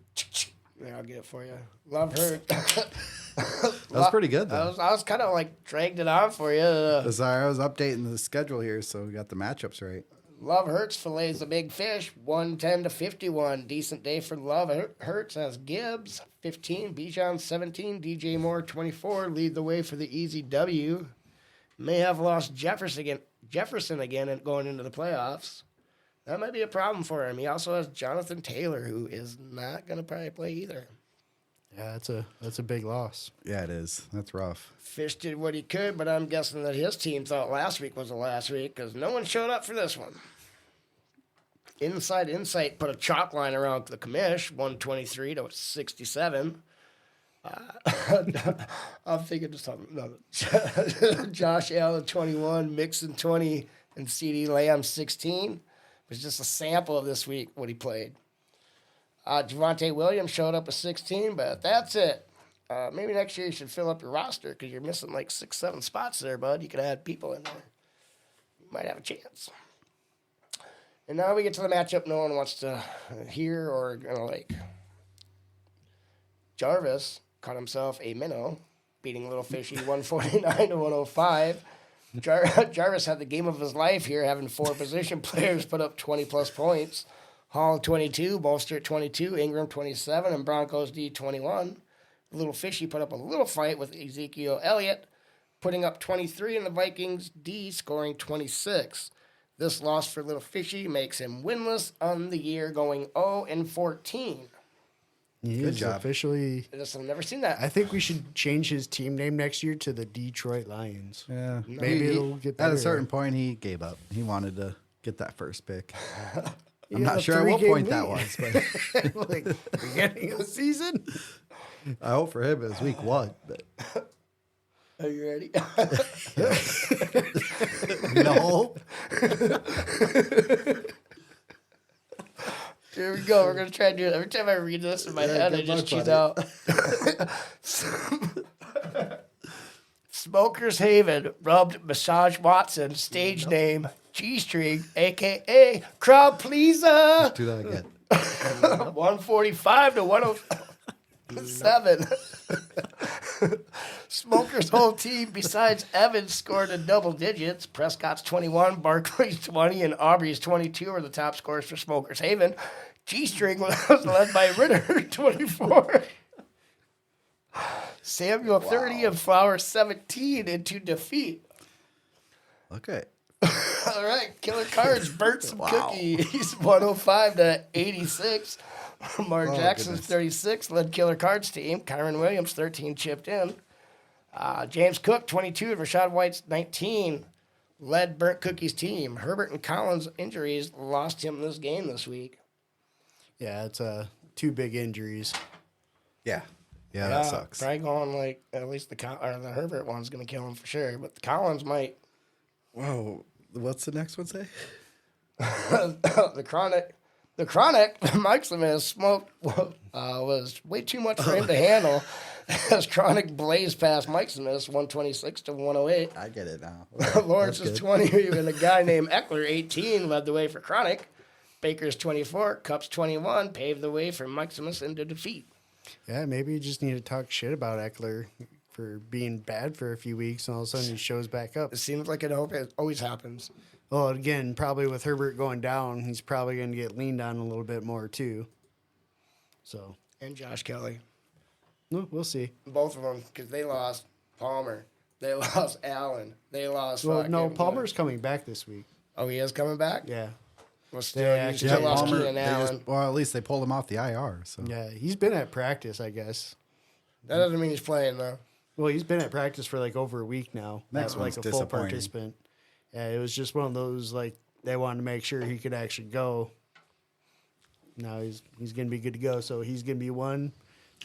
yeah, I'll get it for you. Love Hurts. That was pretty good, though. I was kind of like dragged it on for you. Sorry, I was updating the schedule here, so we got the matchups right. Love Hurts fillets a big fish, 110-51. Decent day for Love Hurts as Gibbs, 15, Bijan, 17, DJ Moore, 24, lead the way for the easy W. May have lost Jefferson again and going into the playoffs. That might be a problem for him. He also has Jonathan Taylor, who is not going to probably play either. Yeah, that's a big loss. Yeah, it is. That's rough. Fish did what he could, but I'm guessing that his team thought last week was the last week because no one showed up for this one. Inside Insight put a chalk line around the commish, 123-67. I'm thinking just something. No. Josh Allen, 21, Mixon, 20, and CeeDee Lamb, 16. It was just a sample of this week, what he played. Javonte Williams showed up with 16, but that's it. Maybe next year you should fill up your roster because you're missing like 6-7 spots there, bud. You could add people in there. You might have a chance. And now we get to the matchup no one wants to hear or gonna like. Jarvis caught himself a minnow, beating Little Fishy 149-105. Jarvis had the game of his life here, having 4 position players put up 20-plus points. Hall 22, Bolster 22, Ingram 27, and Broncos D 21. Little Fishy put up a little fight with Ezekiel Elliott, putting up 23, and the Vikings D scoring 26. This loss for Little Fishy makes him winless on the year, going 0-14. He Good is job. officially. I've never seen that. I think we should change his team name next year to the Detroit Lions. Yeah. Maybe it'll get At better. a certain point, he gave up. He wanted to get that first pick. I'm You got not a sure at what 3-game point that lead. was, but Like beginning of the season. I hope for him it was week 1. But Are you ready? no. Here we go. We're going to try to do it. Every time I read this in my head, I good just luck, cheese out. Smokers Haven rubbed Massage Watson, stage name G-String, a.k.a. Crowd Pleaser. Do that again. 145-107. Smoker's whole team, besides Evans, scored in double digits. Prescott's 21, Barkley's 20, and Aubrey's 22 are the top scorers for Smoker's Haven. G-String was led by Ritter, 24. Samuel, 30, and Flower, 17 into defeat. Okay. All right, Killer Cards burnt some cookies, 105-86. Lamar Jackson's goodness. 36 led Killer Cards team. Kyron Williams, 13, chipped in. James Cook, 22, and Rashad White's 19 led Burnt Cookies team. Herbert and Collins' injuries lost him this game this week. Yeah, it's 2 big injuries. Yeah. Yeah, that sucks. Probably going like at least the Herbert one's going to kill him for sure, but the Collins might. Whoa. What's the next one say? The Chronic, Mike Smith smoked was way too much for him to handle as Chronic blazed past Mike Smith 126-108. I get it now. Lawrence That's is good. 20, and a guy named Eckler, 18, led the way for Chronic. Baker's 24, Cups 21, paved the way for Mike Smith into defeat. Yeah, maybe you just need to talk shit about Eckler for being bad for a few weeks, and all of a sudden he shows back up. It seems like it always happens. Well, again, probably with Herbert going down, he's probably going to get leaned on a little bit more too. So, And Josh Kelly. no, we'll see. Both of them, because they lost Palmer. They lost Allen. They lost. Well, no, fucking- Palmer's coming back this week. Oh, he is coming back? Yeah, Well, They still, you actually- still Yeah, lost Palmer, Keenan Allen. well, at least they pulled him off the IR. So yeah, he's been at practice, I guess. That doesn't mean he's playing, though. Well, he's been at practice for like over a week now. Next as, like one's a full disappointing. participant. Yeah, it was just one of those like they wanted to make sure he could actually go. Now he's gonna be good to go. So he's gonna be one.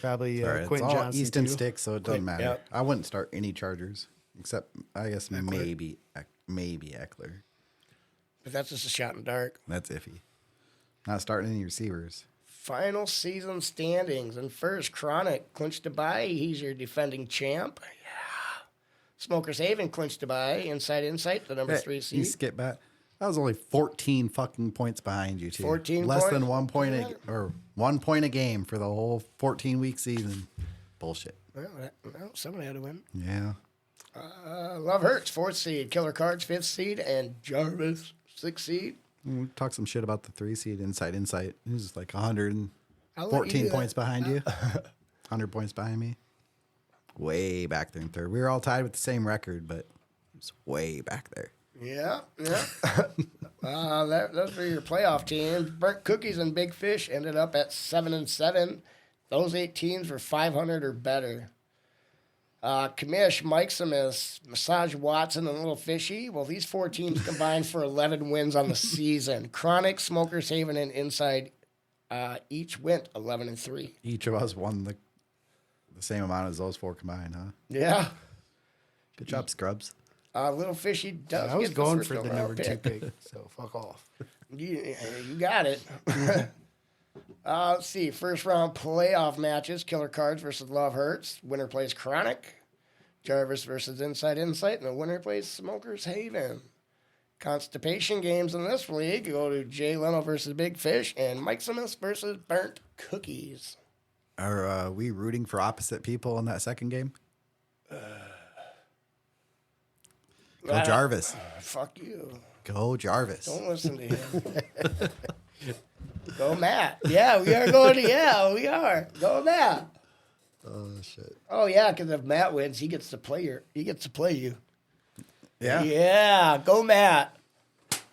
Probably all right, it's Quentin all Johnson Easton too. sticks, so it doesn't matter. yep. I wouldn't start any Chargers except I guess maybe Eckler. But that's just a shot in the dark. That's iffy. Not starting any receivers. Final season standings. And first, Chronic clinched a bye. He's your defending champ. Yeah. Smokers Haven clinched a bye. Inside Insight, the number 3 You seed. skip back. I was only 14 fucking points behind you, too. 14 Less points? than 1 point or 1 point a game for the whole 14-week season. Bullshit. Well, somebody had to win. Yeah. Love Hurts, 4th seed. Killer Cards, 5th seed. And Jarvis, 6th seed. We talk some shit about the 3 seed Inside Insight. He's like I'll let you 114 do points that. behind you. 100 points behind me. Way back there in third. We were all tied with the same record, but it's way back there. Yeah. Those were your playoff teams. Burnt Cookies and Big Fish ended up at 7-7. Those 8 teams were 500 or better. Commish, Mike Simus, Massage Watson, and Little Fishy. Well, these 4 teams combined for 11 wins on the season. Chronic, Smokers Haven, and Inside each went 11-3. Each of us won the same amount as those 4 combined, huh? Yeah. Good job, Scrubs. Little Fishy does. I was get going first for the overall number 2 pick, so fuck off. You got it. Let's see. First round playoff matches. Killer Cards versus Love Hurts. Winner plays Chronic. Jarvis versus Inside Insight. And the winner plays Smokers Haven. Constipation games in this league go to Jay Leno versus Big Fish and Mike Simmons versus Burnt Cookies. Are we rooting for opposite people in that second game? Go Jarvis. Fuck you. Go Jarvis. Don't listen to him. Go Matt. Yeah, we are going to. Yeah, we are. Go Matt. Oh, shit. Oh yeah, because if Matt wins, he gets to play you. He gets to play you. Yeah. Yeah, go Matt.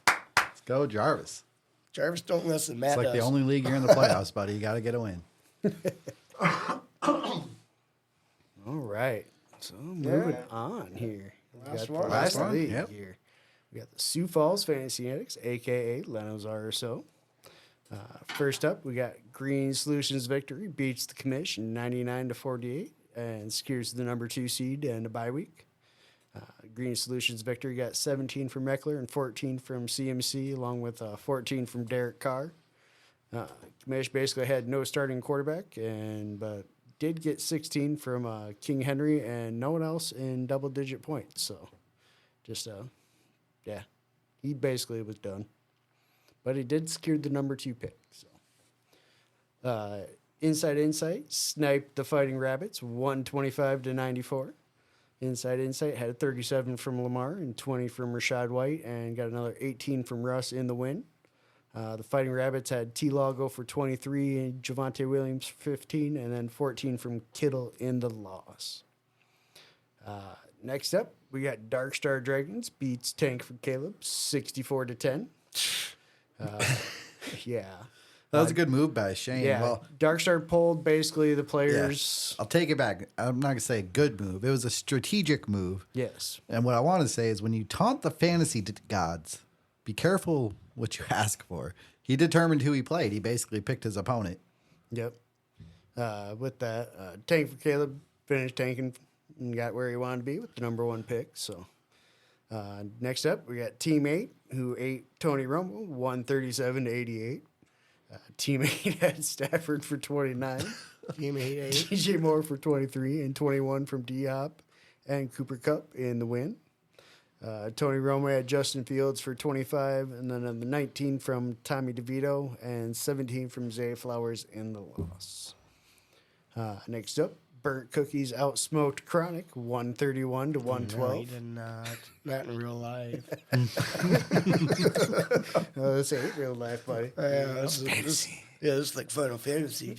Let's go Jarvis. Jarvis, don't listen. Matt It's like does. the only league you're in the playoffs, buddy. You got to get a win. All right. So moving on here. We Last got the one. Last last one, league yep. here. We got the Sioux Falls Fantasy Addicts, a.k.a. Leno's RSO. First up, we got Green Solutions victory, beats the commission 99-48 and secures the number 2 seed and a bye week. Green Solutions victory got 17 from Meckler and 14 from CMC, along with 14 from Derek Carr. Commish basically had no starting quarterback, but did get 16 from King Henry and no one else in double-digit points. So, just yeah, he basically was done. But he did secure the number 2 pick. So, Inside Insight sniped the Fighting Rabbits 125-94. Inside Insight had 37 from Lamar and 20 from Rashad White, and got another 18 from Russ in the win. The Fighting Rabbits had T-Law go for 23 and Javonte Williams for 15, and then 14 from Kittle in the loss. Next up, we got Dark Star Dragons beats Tank for Caleb 64-10. Yeah. That was a good move by Shane. Yeah. Well, Dark Star pulled basically the yeah, players. I'll take it back. I'm not going to say a good move. It was a strategic move. Yes. And what I want to say is when you taunt the fantasy gods, be careful what you ask for. He determined who he played. He basically picked his opponent. Yep. With that, Tank for Caleb finished tanking and got where he wanted to be with the number 1 pick. So next up, we got Team 8, who ate Tony Romo 137-88. Team 8 had Stafford for 29. Team 8. DJ Moore for 23 and 21 from D-Hop and Cooper Kupp in the win. Tony Romo had Justin Fields for 25, and then 19 from Tommy DeVito and 17 from Zay Flowers in the loss. Next up, Burnt Cookies outsmoked Chronic 131-112. No, he did not. Not in real life. This ain't real life, buddy. This is like Final Fantasy.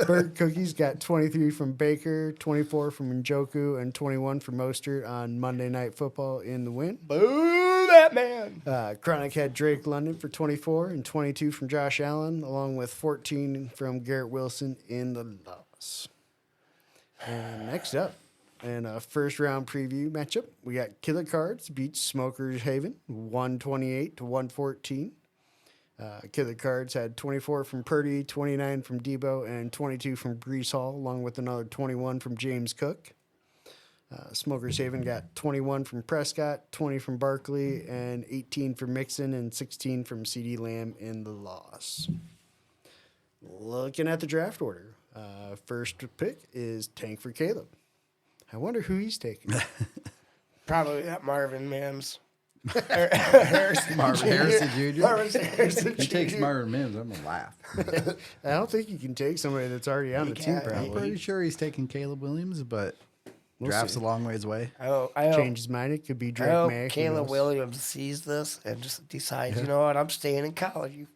Burnt Cookies got 23 from Baker, 24 from Njoku, and 21 from Mostert on Monday Night Football in the win. Boo that man. Chronic had Drake London for 24 and 22 from Josh Allen, along with 14 from Garrett Wilson in the loss. And next up, in a first-round preview matchup, we got Killer Cards beats Smokers Haven 128-114. Killer Cards had 24 from Purdy, 29 from Debo, and 22 from Brees Hall, along with another 21 from James Cook. Smokers Haven got 21 from Prescott, 20 from Barkley, and 18 from Mixon, and 16 from CD Lamb in the loss. Looking at the draft order, first pick is Tank for Caleb. I wonder who he's taking. Probably that Marvin Mims. Harrison Marvin Harrison Jr. Marvin Harrison He takes Jr. Marvin Mims. I'm gonna laugh. I don't think you can take somebody that's already on the team, can't. I'm probably. pretty sure he's taking Caleb Williams, but draft's see. a long ways away. I hope Change his mind. It could be I Drake hope May. who Caleb knows? Williams sees this and just decides, you know what, I'm staying in college.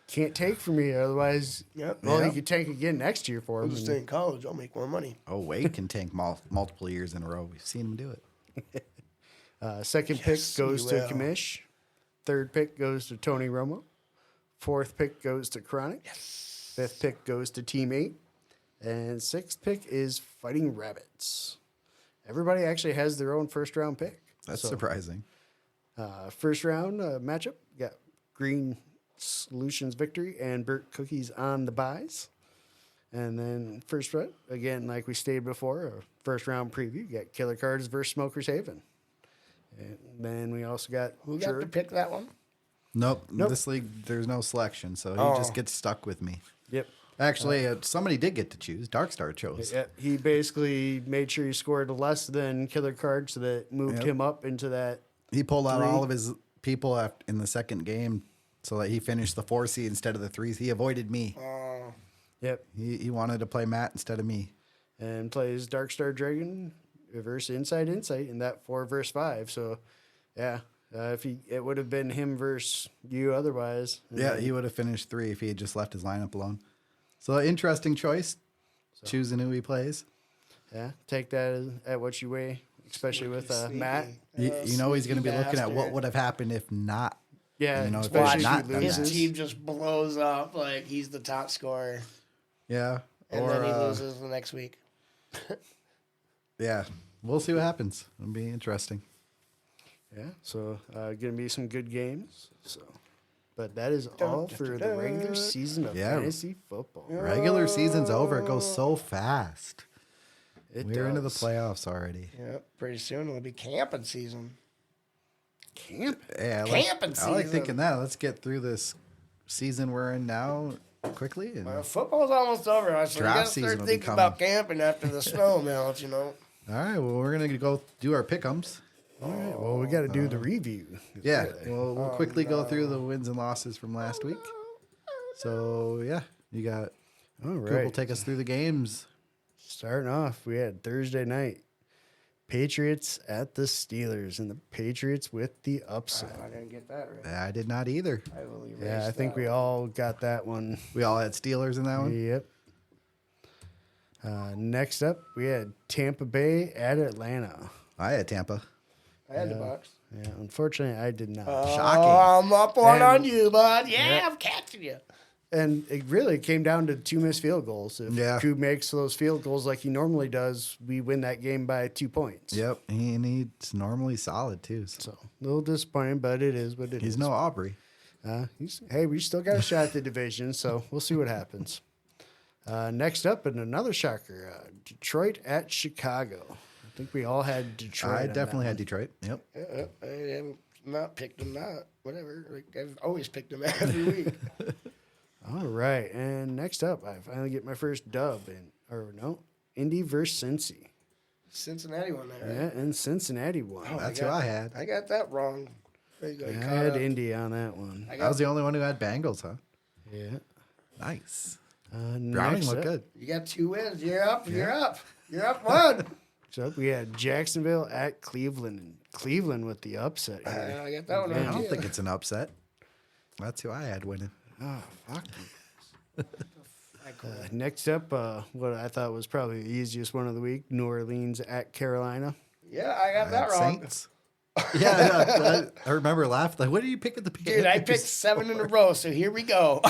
Can't take from me, otherwise. Yep. Well, Yeah. you could tank again next year for I'm him. just and- staying in college. I'll make more money. Oh, Wade can tank multiple years in a row. We've seen him do it. Second pick Yes, goes he to will. Kamish. Third pick goes to Tony Romo. Fourth pick goes to Chronic. Fifth pick goes to Team 8. And sixth pick is Fighting Rabbits. Everybody actually has their own first round pick. That's So, surprising. First round matchup, got Green Solutions victory and Burt Cookies on the buys. And then first round, again, like we stated before, a first round preview, got Killer Cards versus Smokers Haven. And then we also got Who got to pick that one? Nope. Nope. This league, there's no selection, so he Oh. just gets stuck with me. Yep. Actually, somebody did get to choose. Darkstar chose. Yeah, he basically made sure he scored less than Killer Card, so that moved Yep. him up into that. He pulled out Three. all of his people in the second game so that he finished the 4 seed instead of the 3s. He avoided me. Yep. He wanted to play Matt instead of me. And plays Darkstar Dragon versus Inside Insight in that 4 versus 5. So, yeah, it would have been him versus you otherwise. And Yeah, then- he would have finished 3 if he had just left his lineup alone. So interesting choice, choosing who he plays. yeah. Take that at what you weigh, especially with Matt. You know he's going to be sneaky looking at what bastard. would have happened if not. Yeah, You know, if especially not if he done His that. loses. team just blows up like he's the top scorer, Yeah. and then he loses the next week. Yeah. We'll see what happens. It'll be interesting. Yeah, so going to be some good games. So, but that is all for the regular season of Yeah. fantasy football. Regular season's over. It goes so fast. It We're into the does. playoffs already. Yep, pretty soon it'll be camping season. Camp. Yeah, Camping I like season. thinking that. Let's get through this season we're in now quickly. And, Football's almost over. So you Draft gotta season start will be thinking about coming. camping after the snow melts. You know. all right, well, we're going to go do our pick'ems. All right, well, we got to do the review. Yeah, we'll quickly go through the wins and losses from last week. So, yeah, you got All Coop right. will take us through the games. Starting off, we had Thursday night. Patriots at the Steelers, and the Patriots with the upset. I didn't get that right. I did not either. I will erase Yeah, I think that we one. all got that one. We all had Steelers in that one. Yep. Next up, we had Tampa Bay at Atlanta. I had Tampa. I had the Bucks. Yeah, unfortunately, I did not. Shocking. Oh, I'm up one And- on you, bud. Yeah, Yep. I'm catching you. And it really came down to 2 missed field goals. If Yeah. Coop makes those field goals like he normally does, we win that game by 2 points. Yep, and he's normally solid, too. So. So a little disappointing, but it is what it is. He's no Aubrey. Hey, we still got a shot at the division, so we'll see what happens. Next up, and another shocker, Detroit at Chicago. I think we all had Detroit. I on that definitely had one. Detroit. Yep. I have not picked them. Not whatever. Like, I've always picked them every week. All right, and next up, I finally get my first dub, Indy versus Cincy. Cincinnati won that. Right? Yeah, and Cincinnati won. That's who I had. I got that wrong. There you go. I You caught had up. Indy on that one. I I got, was the only one who had Bengals, huh? Yeah. Nice. Next Browning looked up- good. you got 2 wins. You're up. You're up. You're up one. Next up, we had Jacksonville at Cleveland. And Cleveland with the upset here. I got that one I right. don't too. think it's an upset. That's who I had winning. Oh, fuck you. Next up, what I thought was probably the easiest one of the week, New Orleans at Carolina. Yeah, I got that had wrong. Saints. Yeah, I remember laughing. Like, what did you pick at the beginning? Dude, I picked 7 in a row, so here we go.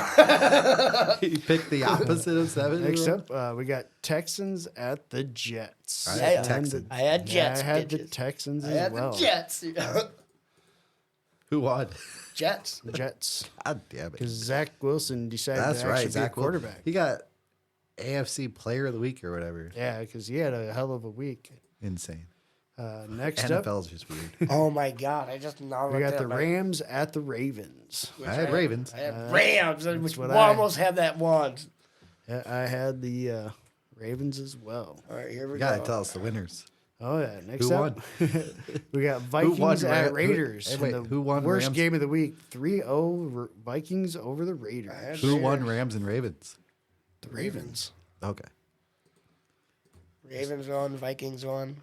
You picked the opposite of 7. Next up, we got Texans at the Jets. I had And Texans. I had Jets. I had the bitches. Texans I as had well. the Jets. Who won? Jets. The Jets. God damn it. Because Zach Wilson decided That's to actually right. be a Zach quarterback. He got AFC Player of the Week or whatever. Yeah, because he had a hell of a week. Insane. Next up, NFL's just weird. Oh my God! I just now we looked got at the my- Rams at the Ravens. which I had Ravens. I had Rams, which what we I- almost had that one. Yeah, I had the Ravens as well. All right, here we You gotta go. tell us the winners. Oh yeah, next Who up, we got Vikings won, at Ra- Raiders. who- hey, wait, in the who won worst Rams? game of the week? 3-0 Vikings over the I had Raiders. Who won Raiders. Rams and Ravens? The Ravens. Okay. Ravens won, Vikings won.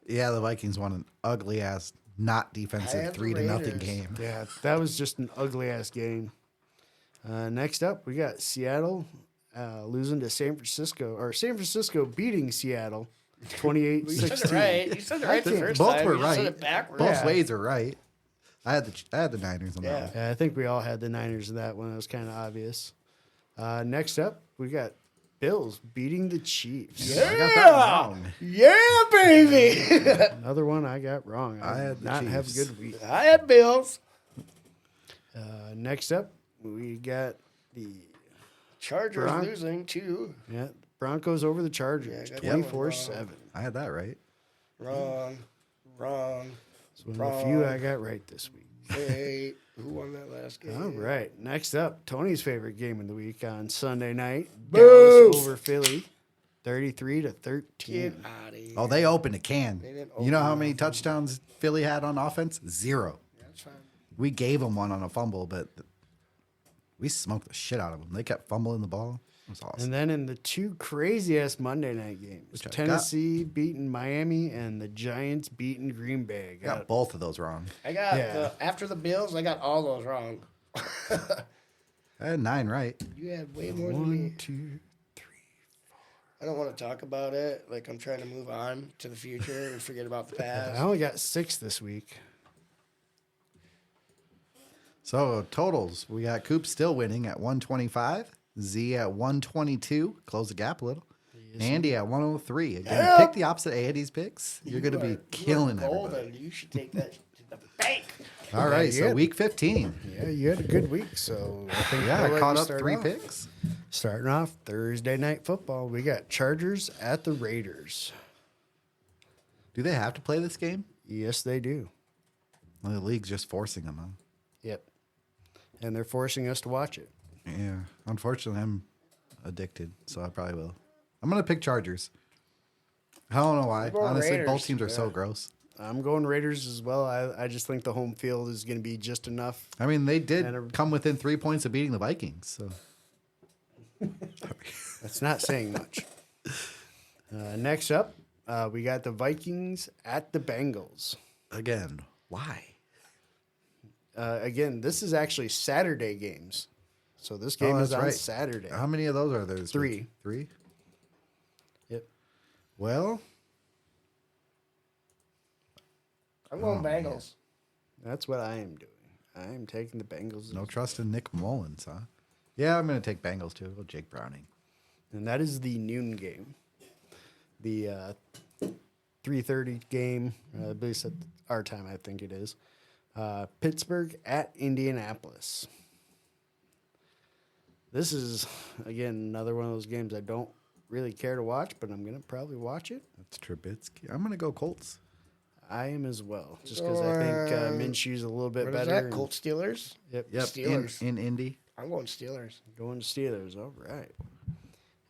Yeah, the Vikings won an ugly ass, not I defensive had the 3-0 Raiders. game. Yeah, that was just an ugly ass game. Next up, we got Seattle losing to San Francisco, or San Francisco beating Seattle, You said it 28-16. right. You said it right the think first Both time. were You just said right. it backwards. Both Yeah. ways are right. I had the Niners on Yeah. that one. Yeah, I think we all had the Niners in that one. It was kind of obvious. Next up, we got Bills beating the Chiefs. I got that wrong. Yeah, baby. Another one I got wrong. I had did the not have a Chiefs. good week. I had Bills. Next up, we got the Chargers Bron- losing to Broncos over the Chargers, Yeah, I got that one 24-7. I had that right. wrong. It's one of the few I got right this week. Hey, who won that last game? All right. Next up, Tony's favorite game of the week on Sunday night. Boo! Dallas over Philly, 33-13. Get out of here. Oh, they opened a can. They didn't You know how open many touchdowns Philly had on offense? 0. That's fine. We gave them one on a fumble, but we smoked the shit out of them. They kept fumbling the ball. It was awesome. And then in the two crazy ass Monday night games, Which I got. Tennessee beating Miami and the Giants beating Green Bay. Got both of those wrong. I got Yeah. after the Bills. I got all those wrong. I had 9 right. You had way more than 1, me. 2, 3. I don't want to talk about it. Like I'm trying to move on to the future and forget about the I past. only got 6 this week. So totals, we got Coop still winning at 125, Z at 122, close the gap a little. Andy at 103. Again, pick the opposite of Andy's picks. You're going to be killing everybody. golden. You should take that to the bank. All right, Yeah. so week 15. Yeah, you had a good week, so I think Yeah, I'll I let caught you up start 3 off. picks. Starting off Thursday night football, we got Chargers at the Raiders. Do they have to play this game? Yes, they do. Well, the league's just forcing them, huh? Yep. And they're forcing us to watch it. Yeah. Unfortunately, I'm addicted, so I probably will. I'm going to pick Chargers. I don't know why. going Honestly, both Raiders. teams are so gross. I'm going Raiders as well. I just think the home field is going to be just enough. I mean, they did And come within 3 points of beating the Vikings. So That's not saying much. Next up, we got the Vikings at the Bengals. again, why? Again, this is actually Saturday games. So this game is that's on right. Saturday. How many of those are there? This week? 3. 3? Yep. Well, I'm going Bengals. That's what I am doing. I am taking the Bengals. no trust in Nick Mullins, huh? Yeah, I'm going to take Bengals too. Go Jake Browning. And that is the noon game. The 3:30 game, at least at our time, I think it is. Pittsburgh at Indianapolis. This is, again, another one of those games I don't really care to watch, but I'm going to probably watch it. That's Trubisky. I'm going to go Colts. I am as well, just because I think Minshew's a little bit What is better. that? Colts Steelers? Yep. Yep, Steelers. in Indy. I'm going Steelers. Going Steelers. All right.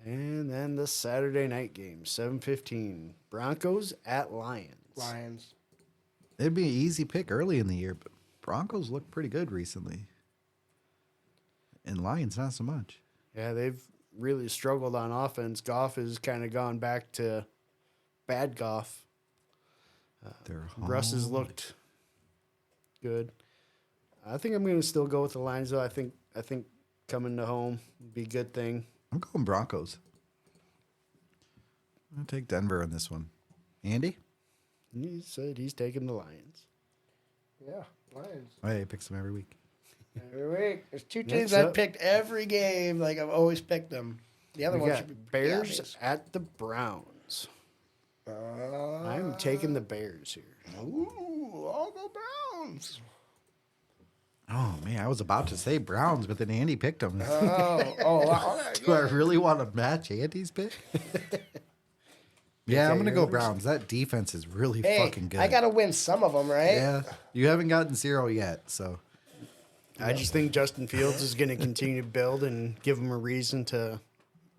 And then the Saturday night game, 7:15. Broncos at Lions. Lions. It'd be an easy pick early in the year, but Broncos look pretty good recently. And Lions, not so much. Yeah, they've really struggled on offense. Goff has kind of gone back to bad Goff. They're Russ has home. looked good. I think I'm going to still go with the Lions, though. I think coming to home would be a good thing. I'm going Broncos. I'm going to take Denver on this one. Andy? He said he's taking the Lions. Yeah, Lions. Oh, yeah, he picks them every week. Every week. There's 2 Next teams I've up. picked every game. Like I've always picked them. The other We one got should be Bears obvious. at the Browns. Uh, I'm taking the Bears here. Ooh, I'll go Browns. Oh man, I was about to say Browns, but then Andy picked them. Oh, Do I really want to match Andy's pick? Yeah, I'm gonna go Browns. That defense is really hey, fucking good. I got to win some of them, right? Yeah, you haven't gotten 0 yet, so I just think Justin Fields is going to continue to build and give him a reason to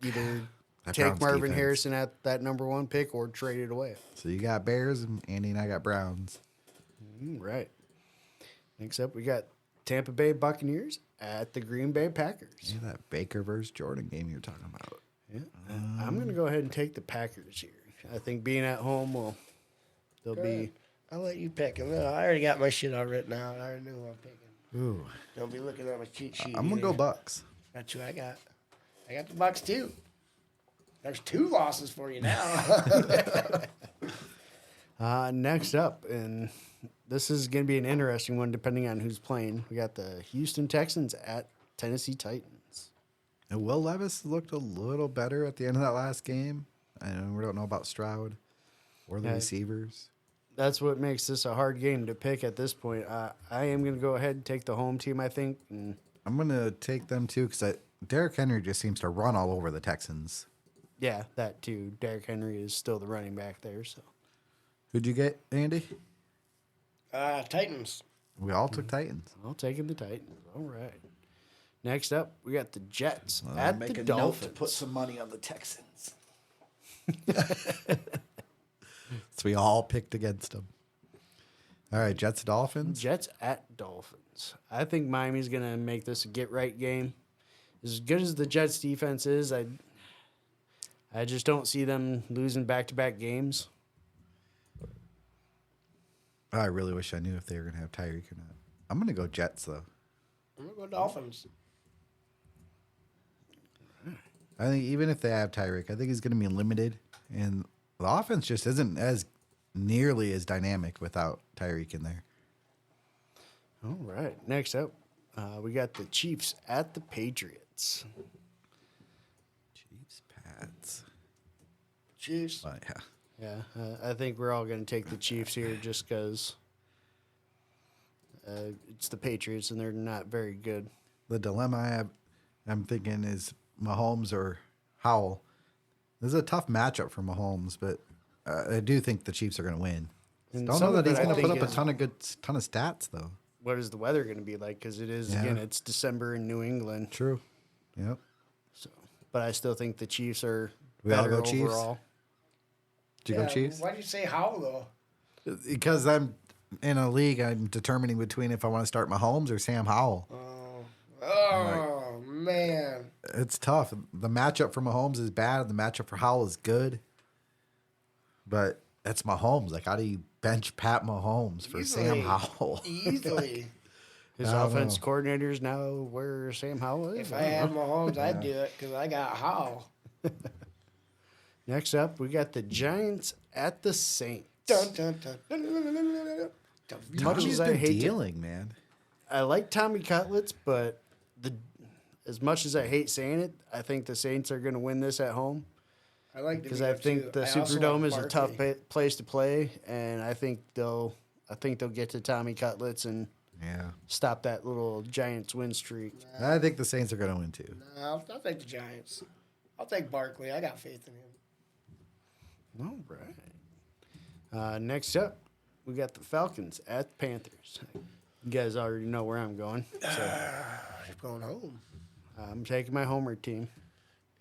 either That take Browns Marvin defense. Harrison at that number 1 pick or trade it away. you got Bears, and Andy and I got Browns. Right. Next up, we got Tampa Bay Buccaneers at the Green Bay Packers. Yeah, that Baker versus Jordan game you're talking about. Yeah. I'm going to go ahead and take the Packers here. I think being at home they'll be. I'll let you pick. I already got my shit all written out. I already knew who I'm picking. Ooh, Don't be looking at my cheat sheet. I'm gonna go either. Bucks. That's who I got. I got the Bucks too. There's 2 losses for you now. Next up, and this is going to be an interesting one depending on who's playing. We got the Houston Texans at Tennessee Titans. And Will Levis looked a little better at the end of that last game. I know we don't know about Stroud or the Yeah. receivers. That's what makes this a hard game to pick at this point. I am going to go ahead and take the home team, I think. And I'm gonna take them too because Derrick Henry just seems to run all over the Texans. yeah, that too. Derrick Henry is still the running back there. So Who'd you get, Andy? Titans. We all took Titans. I'll take the Titans. All right. Next up, we got the Jets at the note Dolphins. to put some money on the Texans. So we all picked against them. All right, Jets Dolphins. Jets at Dolphins. I think Miami's going to make this a get-right game. As good as the Jets defense is, I just don't see them losing back-to-back games. I really wish I knew if they were gonna have Tyreek or not. I'm gonna go Jets though. I'm going to go Dolphins. I think even if they have Tyreek, I think he's gonna be limited, and the offense just isn't as nearly as dynamic without Tyreek in there. All right. Next up, we got the Chiefs at the Patriots. Chiefs, Pats. Chiefs. But yeah. Yeah, I think we're all going to take the Chiefs here just because it's the Patriots and they're not very good. The dilemma I'm thinking is Mahomes or Howell. This is a tough matchup for Mahomes, but I do think the Chiefs are going to win. And Don't some know of that it, he's I going to put think, up is ton of stats though. what is the weather going to be like? Because it is, again, Yeah. it's December in New England. True. Yep. So, but I still think the Chiefs are We all better go Chiefs? overall. Did you go Chiefs? Why'd you say Howell, though? Because I'm in a league, I'm determining between if I want to start Mahomes or Sam Howell. Oh, man. It's tough. The matchup for Mahomes is bad. The matchup for Howell is good. But that's Mahomes. Like, how do you bench Pat Mahomes for Sam Easily. Howell? Easily. His I don't offense know. coordinators now where Sam Howell is. If I had Mahomes, I'd do it because I got Howell. Next up, we got the Giants at the Saints. Dun, dun, dun, dun, dun, dun, dun, dun, dun. Much Tommy's as I been hate to, dealing, man. I like Tommy Cutlets, but as much as I hate saying it, I think the Saints are going to win this at home I like because I think the Superdome is a tough place to play, and I think they'll get to Tommy Cutlets and Yeah. stop stop that little Giants win streak. I think the Saints are going to win, too. I'll take the Giants. I'll take Barkley. I got faith in him. All right. Next up, we got the Falcons at the Panthers. You guys already know where I'm going, so I'm going home. I'm taking my homer team.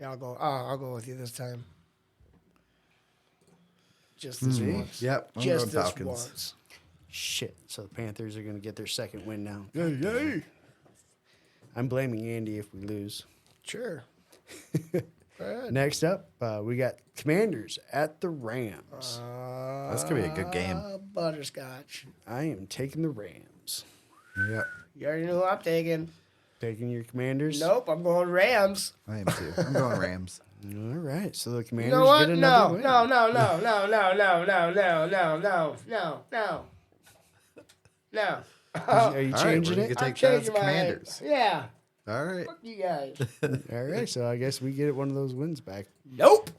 Yeah, I'll go with you this time. Just this See? once. Yep, I'm Just going this Falcons. once. Shit. So the Panthers are going to get their second win now. Yay. I'm blaming Andy if we lose. Sure. Go ahead. Next up, we got Commanders at the Rams. That's going to be a good game. Butterscotch. I am taking the Rams. Yep. You already know who I'm taking. Taking your Commanders? Nope, I'm going Rams. I am, too. I'm going Rams. All right. So the You Commanders know what? get another win. No. Are you All right, changing we're it? gonna I'm take that as changing my Commanders. Yeah. All right. Fuck you guys. All right. So I guess we get one of those wins back. Nope.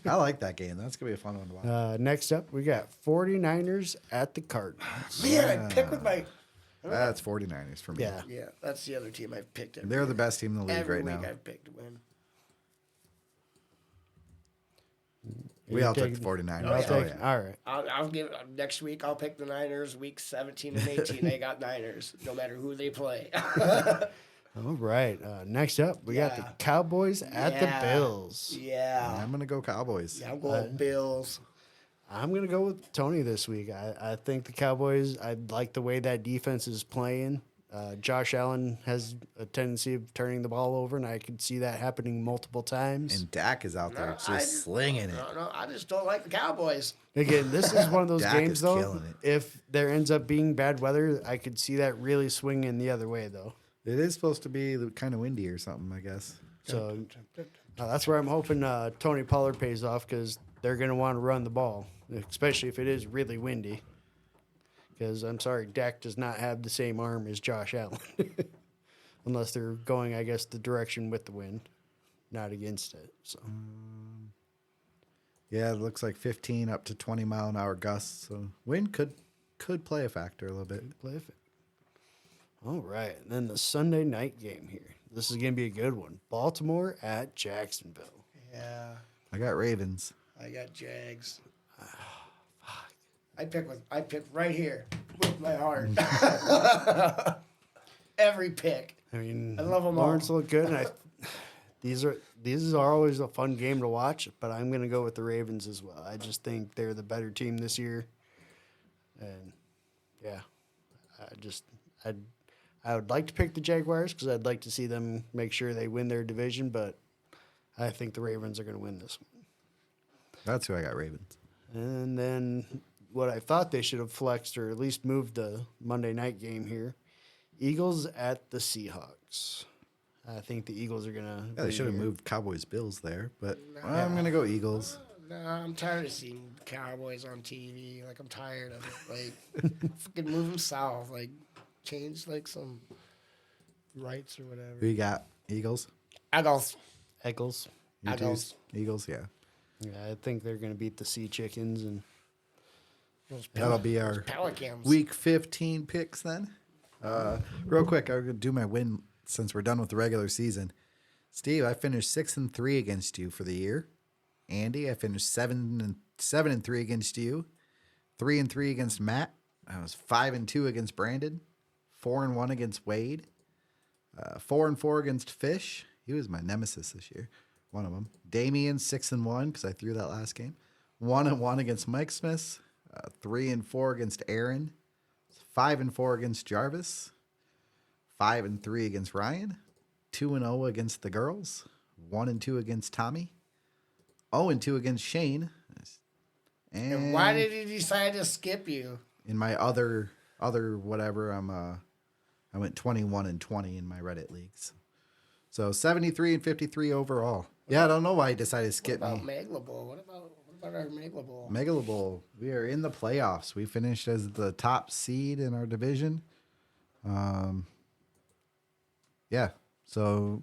I like that game. That's going to be a fun one to watch. Next up, we got 49ers at the Cardinals. Man, I pick with my. That's 49ers for me. Yeah. Yeah, that's the other team I've picked. They're the best team in the league every right week now. I've picked to win. We You're all took the taking- 49ers. I'll Oh, take- yeah. All right. I'll give next week. I'll pick the Niners. Week 17 and 18, they got Niners. No matter who they play. All right. Next up, we got the Yeah. Cowboys at the Yeah. Bills. Yeah, I'm going to go Cowboys. yeah, I'm going Bills. I'm going to go with Tony this week. I think the Cowboys, I like the way that defense is playing. Josh Allen has a tendency of turning the ball over, and I could see that happening multiple times. And Dak is out there No, just I just- slinging it. No, I just don't like the Cowboys. Again, this is one of those Dak games, is though. killing it. If there ends up being bad weather, I could see that really swinging the other way, though. It is supposed to be kind of windy or something, I guess. So that's where I'm hoping Tony Pollard pays off because they're going to want to run the ball, especially if it is really windy. Because I'm sorry, Dak does not have the same arm as Josh Allen, unless they're going, I guess, the direction with the wind, not against it. So Yeah, it looks like 15 up to 20 mile an hour gusts. So wind could play a factor a little bit. play it. All right, and then the Sunday night game here. This is going to be a good one. Baltimore at Jacksonville. Yeah, I got Ravens. I got Jags. I pick right here with my heart. Every pick. I mean, I love 'em all. Lawrence look good, and these are always a fun game to watch. But I'm going to go with the Ravens as well. I just think they're the better team this year, and yeah, I would like to pick the Jaguars because I'd like to see them make sure they win their division, but I think the Ravens are going to win this one. That's who I got, Ravens. And then what I thought they should have flexed or at least moved the Monday night game here. Eagles at the Seahawks. I think the Eagles are going to. Yeah, they should have moved Cowboys Bills there, but I'm going to go Eagles. No, I'm tired of seeing Cowboys on TV. Like, I'm tired of it. Like, fucking move them south. Like, change, like, some rights or Who whatever. you got? Eagles? Eagles. Eagles. You Eagles. too? Eagles, yeah. Yeah, I think they're going to beat the Sea Chickens. And Those That'll be our Pelicans. Week 15 picks then. Real quick, I'm going to do my win since we're done with the regular season. Steve, I finished 6-3 against you for the year. Andy, I finished 7-3 against you. 3-3 against Matt. I was 5-2 against Brandon. 4-1 against Wade. 4-4 against Fish. He was my nemesis this year. One of them. Damien 6-1 because I threw that last game. 1-1 against Mike Smith. 3-4 against Aaron. 5-4 against Jarvis. 5-3 against Ryan. 2-0 against the girls. 1-2 against Tommy. 0-2 against Shane. And why did he decide to skip you? In my other whatever, I went 21-20 in my Reddit leagues. So 73-53 overall. Yeah, I don't know why he decided to skip What about me. Megla Bowl? What about our Megla Bowl? Megala Bowl. We are in the playoffs. We finished as the top seed in our division. Yeah. So we'll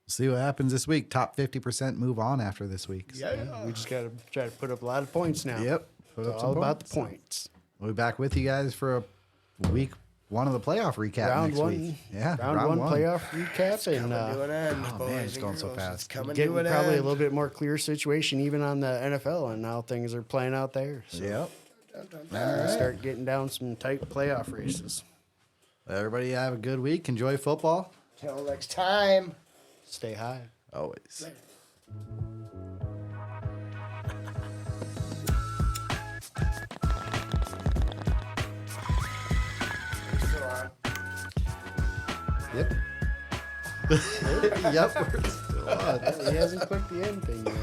see what happens this week. Top 50% move on after this week. So, Yeah. we just got to try to put up a lot of points now. Yep. Put It's up all some about the points. points. We'll be back with you guys for a week one of the playoff recap Round next one. week. Yeah. Round one playoff recap. And Coming to an end, oh, boys man, it's and going so girls. fast. It's coming getting to an probably a end. little bit more clear situation even on the NFL and how things are playing out there. So Yep. start getting down some tight playoff races. Everybody have a good week. Enjoy football. Till next time. Stay high. Always. Still on. Yep. Yep. We're still on. He hasn't clicked the end thing yet.